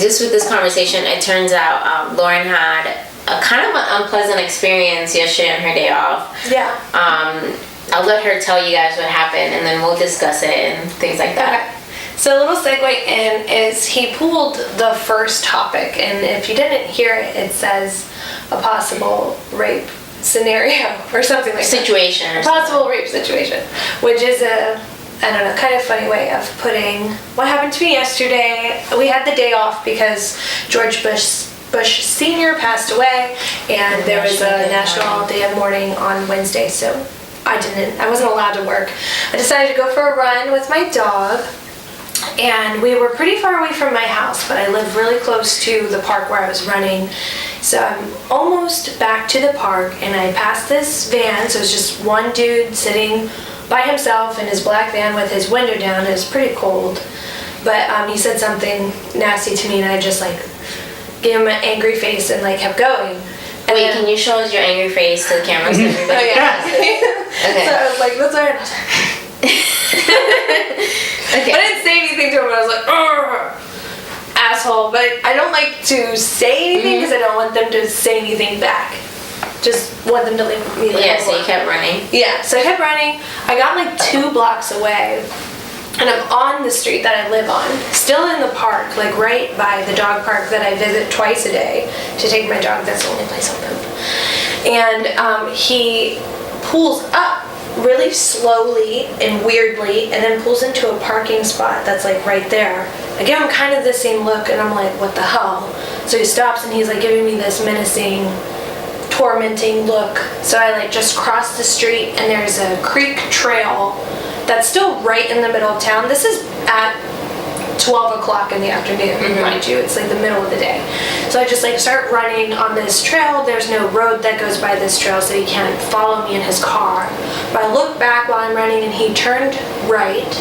just with this conversation. It turns out Lauren had a kind of an unpleasant experience yesterday on her day off. Yeah. I'll let her tell you guys what happened, and then we'll discuss it and things like that. So a little segue in is he pulled the first topic, and if you didn't hear it, it says a possible rape scenario or something like Situation or that. A possible rape situation, which is a, I don't know, kind of funny way of putting what happened to me yesterday. We had the day off because George Bush Sr. passed away, and there was a National Day of Mourning on Wednesday, so I wasn't allowed to work. I decided to go for a run with my dog, and we were pretty far away from my house, but I live really close to the park where I was running. So I'm almost back to the park, and I passed this van, so it's just one dude sitting by himself in his black van with his window down. It was pretty cold, but he said something nasty to me, and I just like gave him an angry face and like kept going. And Wait, then- can you show us your angry face to the camera so everybody Oh, yeah. Okay. So I was like, that's alright. Okay. I didn't say anything to him, but I was like, "Argh, asshole." But I don't like to say anything because I don't want them to say anything back. Just want them to leave me the Yeah, hell so you alone. kept running. Yeah, so I kept running. I got like 2 blocks away, and I'm on the street that I live on, still in the park, like right by the dog park that I visit twice a day to take my dog. That's the only place I'll go. And he pulls up really slowly and weirdly, and then pulls into a parking spot that's like right there. I give him kind of the same look, and I'm like, what the hell? So he stops, and he's like giving me this menacing, tormenting look. So I like just crossed the street, and there's a creek trail that's still right in the middle of town. This is at 12 o'clock in the afternoon, mind you. It's like the middle of the day. So I just like start running on this trail. There's no road that goes by this trail, so he can't follow me in his car. But I look back while I'm running, and he turned right,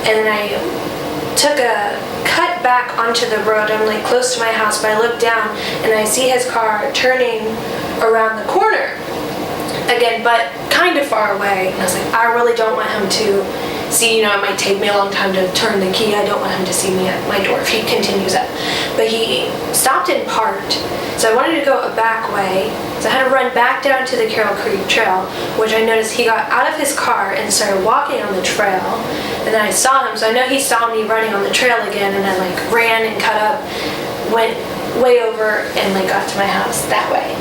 and then I took a cut back onto the road. I'm like close to my house, but I look down, and I see his car turning around the corner again, but kind of far away. And I was like, I really don't want him to see, it might take me a long time to turn the key. I don't want him to see me at my door if he continues up. But he stopped and parked. So I wanted to go a back way. So I had to run back down to the Carroll Creek Trail, which I noticed he got out of his car and started walking on the trail. And then I saw him, so I know he saw me running on the trail again, and I ran and cut up, went way over, and got to my house that way.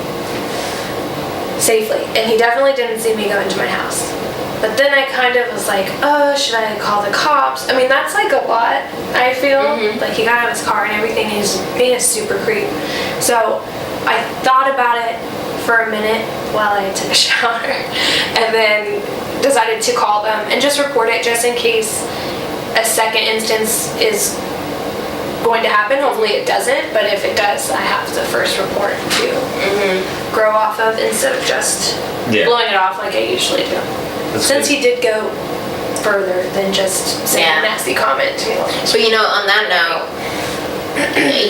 Safely. And he definitely didn't see me go into my house. But then I kind of was like, oh, should I call the cops? I mean, that's a lot, I feel. He got out of his car and everything, and he's being a super creep. So I thought about it for a minute while I took a shower, and then decided to call them and just report it just in case a second instance is going to happen. Hopefully it doesn't, but if it does, I have the first report to grow off of instead of just blowing it off like I usually do. Since he did go further than just saying a nasty comment. But on that note,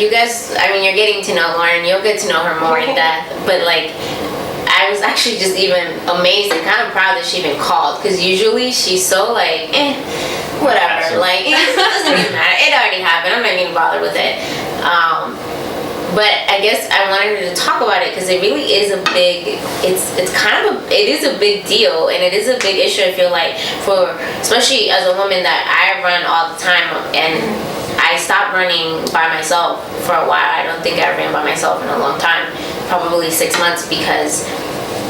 you guys, you're getting to know Lauren, you'll get to know her more in depth, but I was actually just even amazed and kind of proud that she even called, because usually she's so whatever, it doesn't even matter, it already happened, I'm not even bothered with it. But I guess I wanted her to talk about it because it really is a big, it is a big deal, and it is a big issue, I feel like, especially as a woman that I run all the time, and I stopped running by myself for a while. I don't think I ran by myself in a long time, probably 6 months, because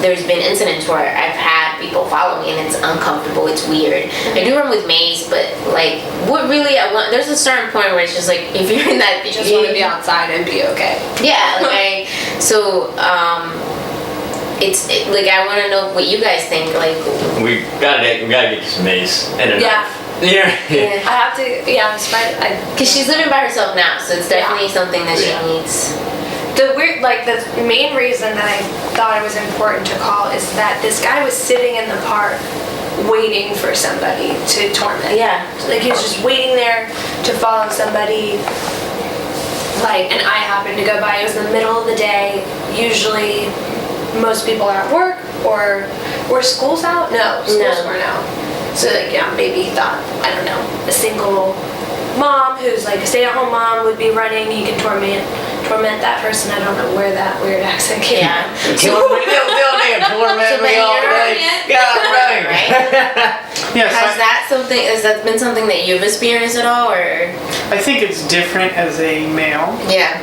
there's been incidents where I've had people follow me and it's uncomfortable, it's weird. I do run with Maze, but what really I want, there's a certain point where it's just if you're in that, you just want to be outside and be okay. Yeah, I want to know what you guys think. We gotta get some Maze and a knife. Yeah. I have to. Yeah, because she's living by herself now, so it's definitely something that she needs. The main reason that I thought it was important to call is that this guy was sitting in the park waiting for somebody to torment. Yeah. He was just waiting there to follow somebody. And I happened to go by. It was in the middle of the day. Usually, most people are at work, or were schools out? No, schools weren't out. So maybe he thought, I don't know, a single mom who's a stay-at-home mom would be running. He could torment that person. I don't know where that weird accent came from. Torment me all day. Right? Yes. Has that been something that you've experienced at all, or? I think it's different as a male. Yeah,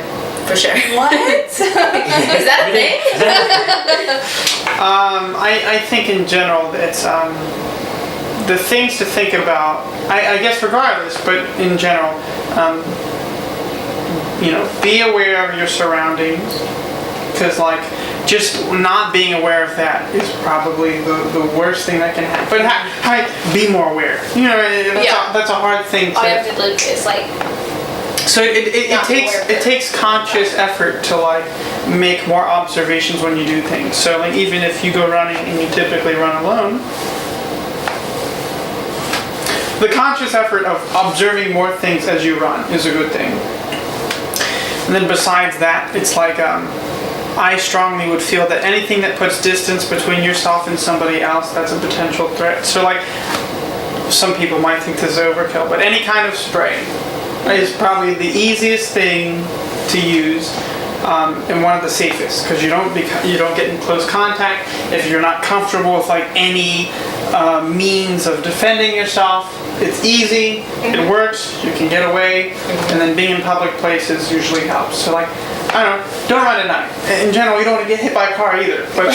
for sure. What? Is that a thing? I think in general it's the things to think about, I guess regardless, but in general, be aware of your surroundings, because just not being aware of that is probably the worst thing that can happen. But be more aware. That's a hard thing to. All you have to live is So it takes conscious effort to make more observations when you do things. So even if you go running and you typically run alone, the conscious effort of observing more things as you run is a good thing. And then besides that, it's I strongly would feel that anything that puts distance between yourself and somebody else, that's a potential threat. So some people might think this is overkill, but any kind of spray is probably the easiest thing to use, and one of the safest, because you don't get in close contact. If you're not comfortable with any means of defending yourself, it's easy, it works, you can get away, and then being in public places usually helps. So I don't run at night. In general, you don't want to get hit by a car either. But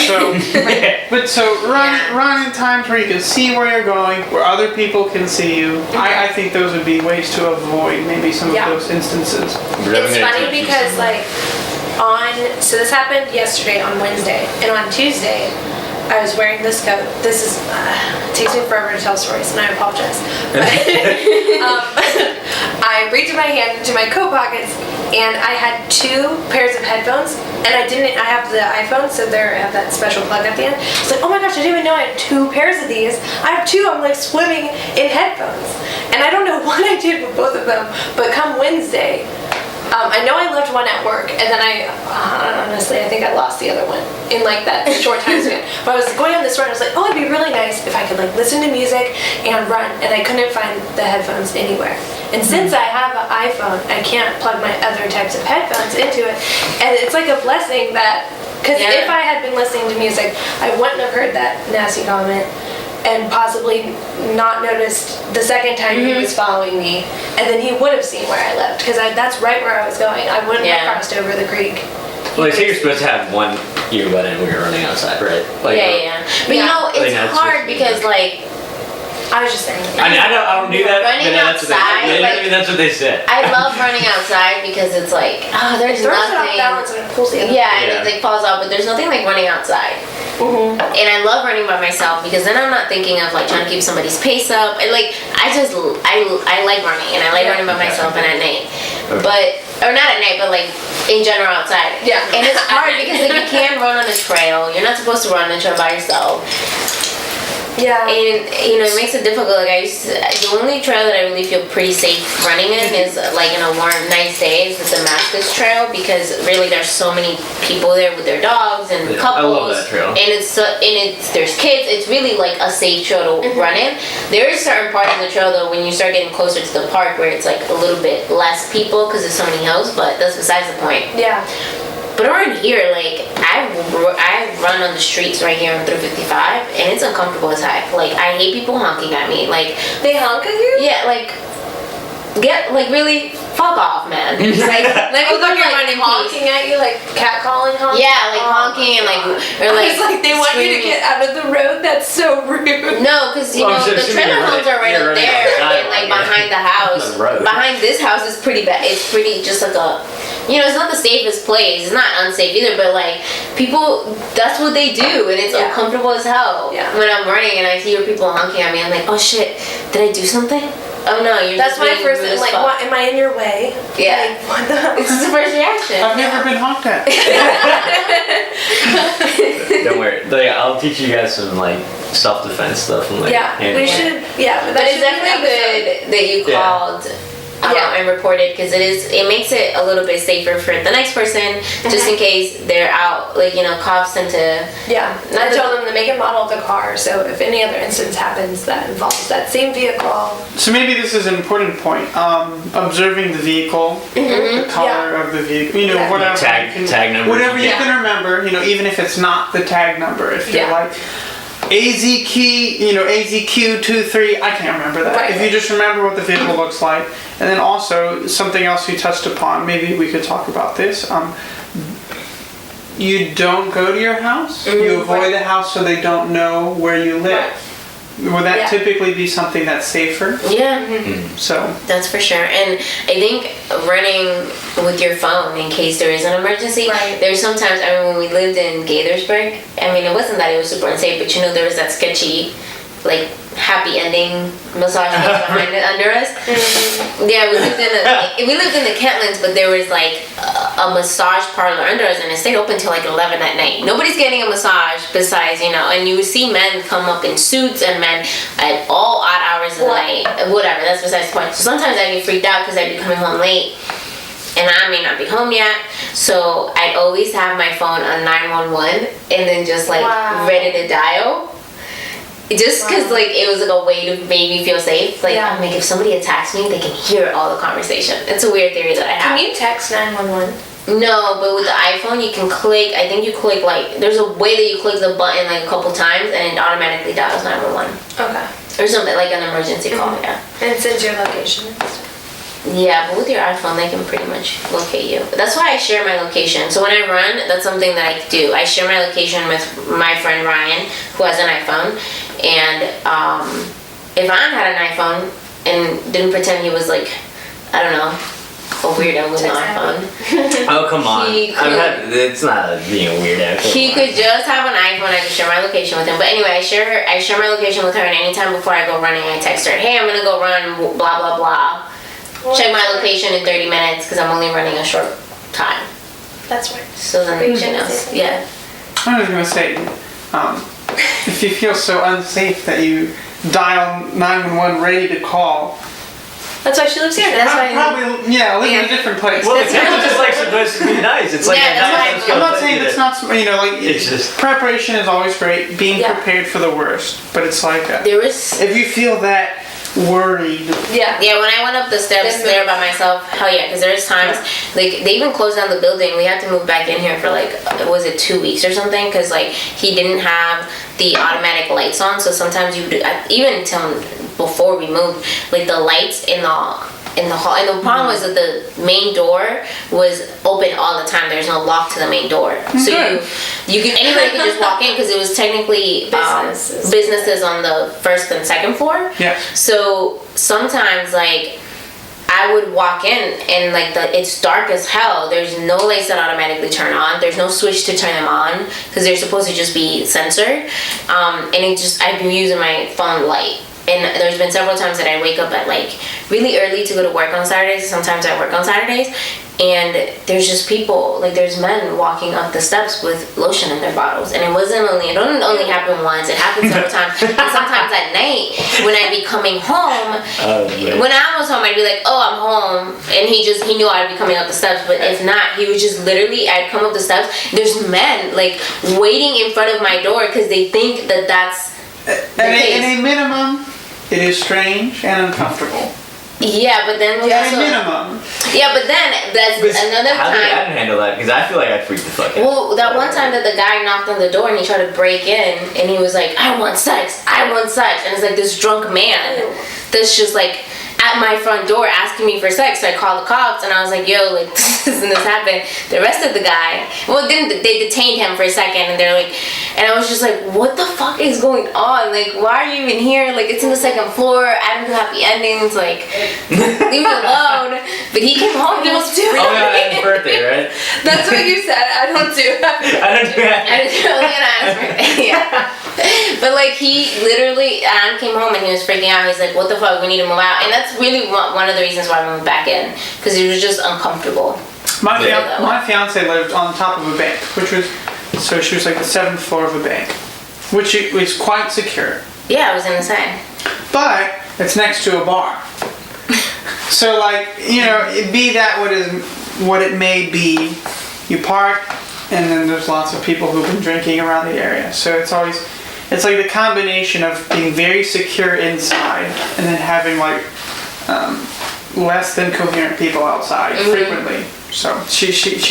run in times where you can see where you're going, where other people can see you. I think those would be ways to avoid maybe some of those instances. It's funny because so this happened yesterday on Wednesday, and on Tuesday I was wearing this coat. This is it takes me forever to tell stories, and I apologize. But, I reached my hand into my coat pockets, and I had 2 pairs of headphones, and I have the iPhone, so I have that special plug at the end. It's oh my gosh, I didn't even know I had 2 pairs of these. I have 2. I'm swimming in headphones, and I don't know what I did with both of them. But come Wednesday, I know I left one at work, and then honestly, I think I lost the other one in like that short time span. But I was going on this run, I was like, oh, it'd be really nice if I could like listen to music and run, and I couldn't find the headphones anywhere. And since I have an iPhone, I can't plug my other types of headphones into it, and it's like a blessing that, because if I had been listening to music, I wouldn't have heard that nasty comment. And possibly not noticed the second time he was following me, and then he would have seen where I lived, because that's right where I was going. I wouldn't have crossed over the creek. Well, they say you're supposed to have one earbud in when you're running outside, right? Like, But you know, it's hard because like. I was just saying. I mean, I don't do that. Running outside, that's what they said. I love running outside because it's like, there's it throws nothing. it off balance and it pulls the other. And it like falls off, but there's nothing like running outside. And I love running by myself because then I'm not thinking of like trying to keep somebody's pace up. And like I like running, and I like running by myself and at night. Or not at night, but like in general outside. Yeah. And it's hard because like you can't run on a trail. You're not supposed to run a trail by yourself. Yeah. And you know, it makes it difficult. Like the only trail that I really feel pretty safe running in is like in a warm, nice day is the Damascus Trail, because really there's so many people there with their dogs and couples. I love that trail. And there's kids. It's really like a safe trail to run in. There is certain parts of the trail though when you start getting closer to the park where it's like a little bit less people because there's so many hills, but that's besides the point. Yeah. But around here, like, I run on the streets right here on 355, and it's uncomfortable as heck. Like, I hate people honking at me. Like, they honk at you? Yeah, like, really, fuck off, man. Like, let me like run in honking peace. At you, like catcalling, honking? Yeah, like honking and like, or like, it's like they want you to get out of the road. That's so rude. No, because you know the trailer homes are right up there, and like behind the house. Behind this house is pretty bad. It's pretty just like a. You know, it's not the safest place. It's not unsafe either, but like people, that's what they do, and it's uncomfortable as hell. Yeah. When I'm running and I hear people honking at me, I'm like, oh shit, did I do something? Oh no, you're. That's just my first. rude as Like, fuck. what? Am I in your way? Yeah. Like, what the? It's the first reaction. I've never been honked at. Don't worry. Like, I'll teach you guys some like self-defense stuff. And, like, we should. Yeah, But it's definitely good that you called. And reported, because it makes it a little bit safer for the next person, just in case they're out, like, you know, cops tend to. Yeah, and I told them the make and model of the car, so if any other instance happens that involves that same vehicle. So maybe this is an important point. Observing the vehicle, the color of the vehicle, you know, whatever. Tag number. Whatever you can remember, you know, even if it's not the tag number, if you're like. AZQ23, I can't remember that. Right. If you just remember what the vehicle looks like. And then also, something else you touched upon, maybe we could talk about this. You don't go to your house. You avoid the house so they don't know where you live. Would that typically be something that's safer? Yeah. So. That's for sure. And I think running with your phone in case there is an emergency. Right. There's sometimes, I mean, when we lived in Gaithersburg, I mean, it wasn't that it was super unsafe, but you know, there was that sketchy, like, happy ending massage place behind it under us. Yeah, we lived in the Kentlands, but there was like a massage parlor under us, and it stayed open till like 11 at night. Nobody's getting a massage besides, you know, and you would see men come up in suits and men at all odd hours of the night. Whatever, that's besides the point. So sometimes I'd get freaked out because I'd be coming home late and I may not be home yet, so I'd always have my phone on 911 and then just like ready to dial. Just because like it was like a way to make me feel safe. Like I'm like, if somebody attacks me, they can hear all the conversation. It's a weird theory that I have. Can you text 911? No, but with the iPhone you can click. I think you click like there's a way that you click the button like a couple times and it automatically dials 911. Okay. Or something like an emergency call. Yeah. And it sends your location. Yeah, but with your iPhone, they can pretty much locate you. That's why I share my location. So when I run, that's something that I do. I share my location with my friend Ryan, who has an iPhone. And if Ryan had an iPhone and didn't pretend he was like, I don't know, a weirdo with an iPhone. Oh, come on. It's not being a weirdo. He could just have an iPhone. I could share my location with him. But anyway, I share my location with her, and anytime before I go running, I text her, hey, I'm going to go run, blah, blah, blah. Check my location in 30 minutes because I'm only running a short time. That's right. So then she knows. Yeah. I was going to say, if you feel so unsafe that you dial 911 ready to call, That's why she lives here. That's why- Probably, yeah, live in a different place. Well, the table just like supposed to be nice. It's like Yeah, a that's nice. why I'm not saying it's not, like, It's just- preparation is always great, being Yeah. prepared for the worst, but it's like, There was. if you feel that worried, Yeah. Yeah, when I went up the steps Then there by myself, hell yeah, because there's times, like, they even closed down the building. We had to move back in here for, like, was it 2 weeks or something? Because, like, he didn't have the automatic lights on, so sometimes you do, even until before we moved, like, the lights in the hall, and the problem was that the main door was open all the time. There's no lock to the main door, so you could, anybody could just walk in because it was technically businesses on the first and second floor. Yeah. So sometimes, like, I would walk in and, like, it's dark as hell. There's no lights that automatically turn on. There's no switch to turn them on because they're supposed to just be censored. And it just, I've been using my phone light. And there's been several times that I wake up at, like, really early to go to work on Saturdays. Sometimes I work on Saturdays. And there's just people, like, there's men walking up the steps with lotion in their bottles. And it don't only happen once. It happens several times. And sometimes at night, when I'd be coming home, when I was home, I'd be like, oh, I'm home. And he knew I'd be coming up the steps. But if not, he would just literally, I'd come up the steps. There's men, like, waiting in front of my door because they think that that's at a minimum, it is strange and uncomfortable. Yeah, but then At a minimum. Yeah, but then that's another I time. didn't handle that because I feel like I'd freak the fuck out. Well, that one time that the guy knocked on the door and he tried to break in and he was like, I want sex, and it's like this drunk man that's just like at my front door asking me for sex. So I called the cops and I was like, yo, like, this happened. The rest of the guy, well, then they detained him for a second and they're like, and I was just like, what the fuck is going on? Like, why are you even here? Like, it's in the second floor. I don't do happy endings. Like, leave me alone. But he came home and he was freaking Oh yeah, it's birthday, right? That's what you said. I don't do that. I don't do that. I didn't really birthday. Yeah. But, like, he literally, Adam came home and he was freaking out. He's like, what the fuck, we need to move out. And that's really one of the reasons why we moved back in, because it was just uncomfortable. My fiance lived on top of a bank, so she was like the 7th floor of a bank, which was quite secure. Yeah, I was in the same. But it's next to a bar. So, like, it be that what it may be, you park, and then there's lots of people who've been drinking around the area. So it's like the combination of being very secure inside and then having, like, less than coherent people outside frequently. So she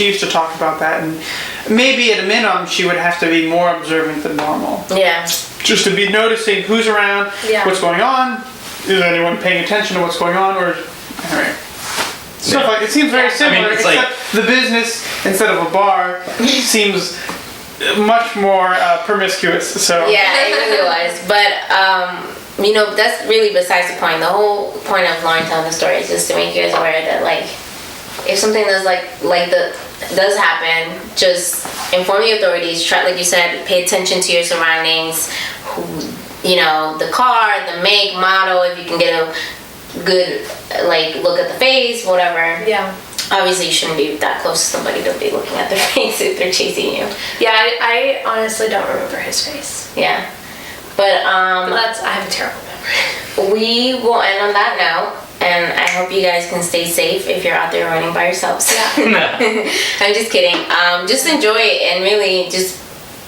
used to talk about that, and maybe at a minimum she would have to be more observant than normal. Yeah. Just to be noticing who's around, what's going on, is anyone paying attention to what's going on, or anyway. Stuff like it seems very similar, except the business instead of a bar seems much more promiscuous. So yeah, it really was. But that's really besides the point. The whole point of Lauren telling the story is just to make you guys aware that, like, if something does does happen, just inform the authorities. Try, like you said, pay attention to your surroundings. The car, the make, model. If you can get a good look at the face, whatever. Yeah. Obviously, you shouldn't be that close to somebody. Don't be looking at their face if they're chasing you. Yeah, I honestly don't remember his face. Yeah, but I have a terrible memory. we will end on that note. And I hope you guys can stay safe if you're out there running by yourselves. Yeah. I'm just kidding. Just enjoy it and really just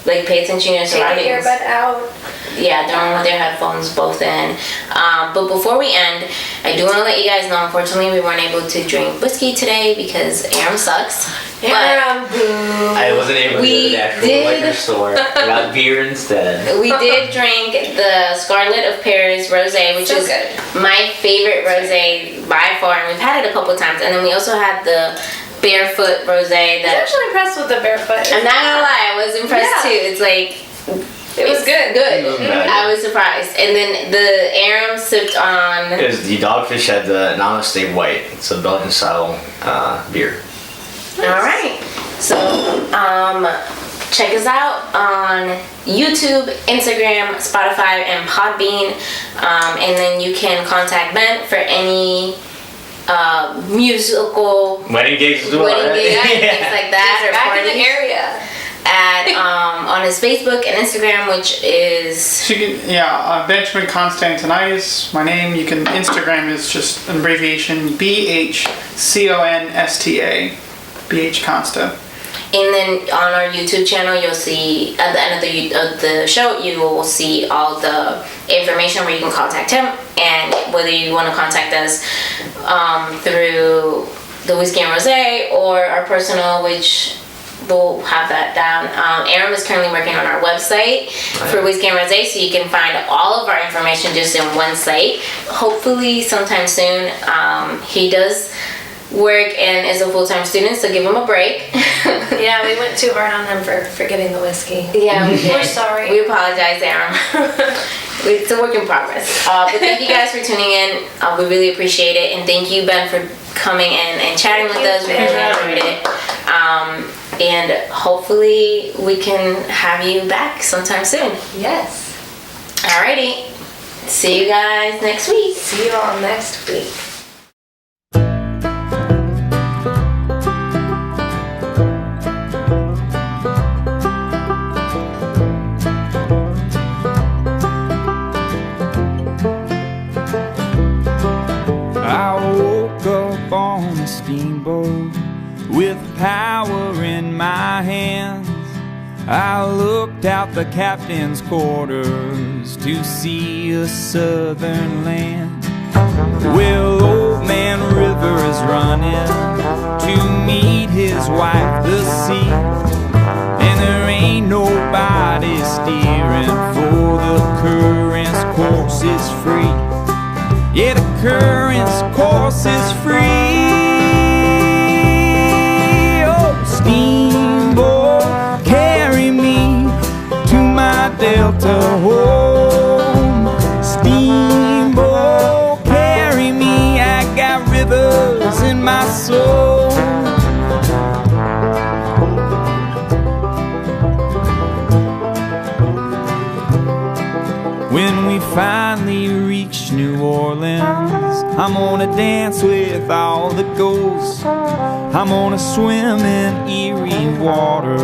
pay attention to your surroundings. Take your earbud out. Yeah, don't with their headphones both in. But before we end, I do want to let you guys know, unfortunately, we weren't able to drink whiskey today because Aram sucks. I wasn't able to go to the actual liquor store. I got beer instead. We did drink the Scarlet of Paris Rosé, which is good. my favorite rosé by far, and we've had it a couple times. And then we also had the Barefoot Rosé. I was actually impressed with the Barefoot. I'm not gonna lie, I was impressed too. It's it was good. Good. I was surprised. And then the Aram sipped on. Because the Dogfish had the Namaste White. It's a Belgian style beer. All right. So, check us out on YouTube, Instagram, Spotify, and Podbean. And then you can contact Ben for any musical wedding gigs as well. wedding gigs, things like that, or Back in parties. the area. at on his Facebook and Instagram, which is So you can, Benjamin Constantinitis. My name. You can Instagram is just an abbreviation BHCONSTA, BH Consta. And then on our YouTube channel, you'll see at the end of the show, you will see all the information where you can contact him, and whether you want to contact us through the Whiskey and Rosé or our personal, which we'll have that down. Aaron is currently working on our website for Whiskey and Rosé, so you can find all of our information just in one site. Hopefully sometime soon. He does work and is a full-time student, so give him a break. Yeah, we went too hard on him for getting the whiskey. Yeah, we did. We're sorry. We apologize, Aaron. It's a work in progress. But thank you guys for tuning in. We really appreciate it, and thank you, Ben, for coming and chatting with us. We really enjoyed it. And hopefully we can have you back sometime soon. Yes. Alrighty. See you guys next week. See you all next week. With power in my hands, I looked out the captain's quarters to see a southern land. Well, old man River is running to meet his wife, the sea, and there ain't nobody steering, for the current's course is free. Yeah, the current's course is free. Steamboat, carry me to my Delta home. Steamboat, carry me, I got rivers in my soul. When we finally reach New Orleans, I'm gonna dance with all the ghosts. I'm gonna swim in eerie water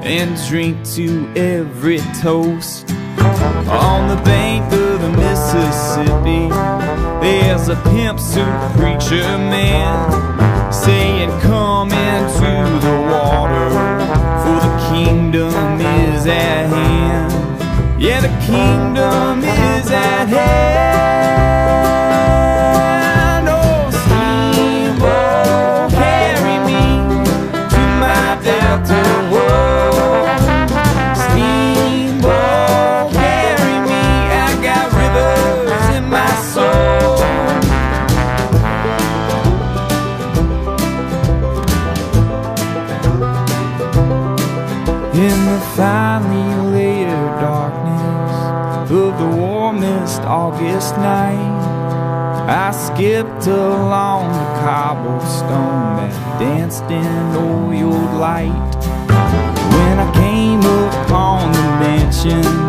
and drink to every toast. On the bank of the Mississippi, there's a pimp suit preacher man saying, come into the water, for the kingdom is at hand. Yeah, the kingdom is at hand. Oh, steamboat, carry me to my Delta world. Steamboat, carry me, I got rivers in my soul. In the finely layered darkness of the warmest August night, I skipped along the cobblestone that danced in oiled light. When I came upon the mansion,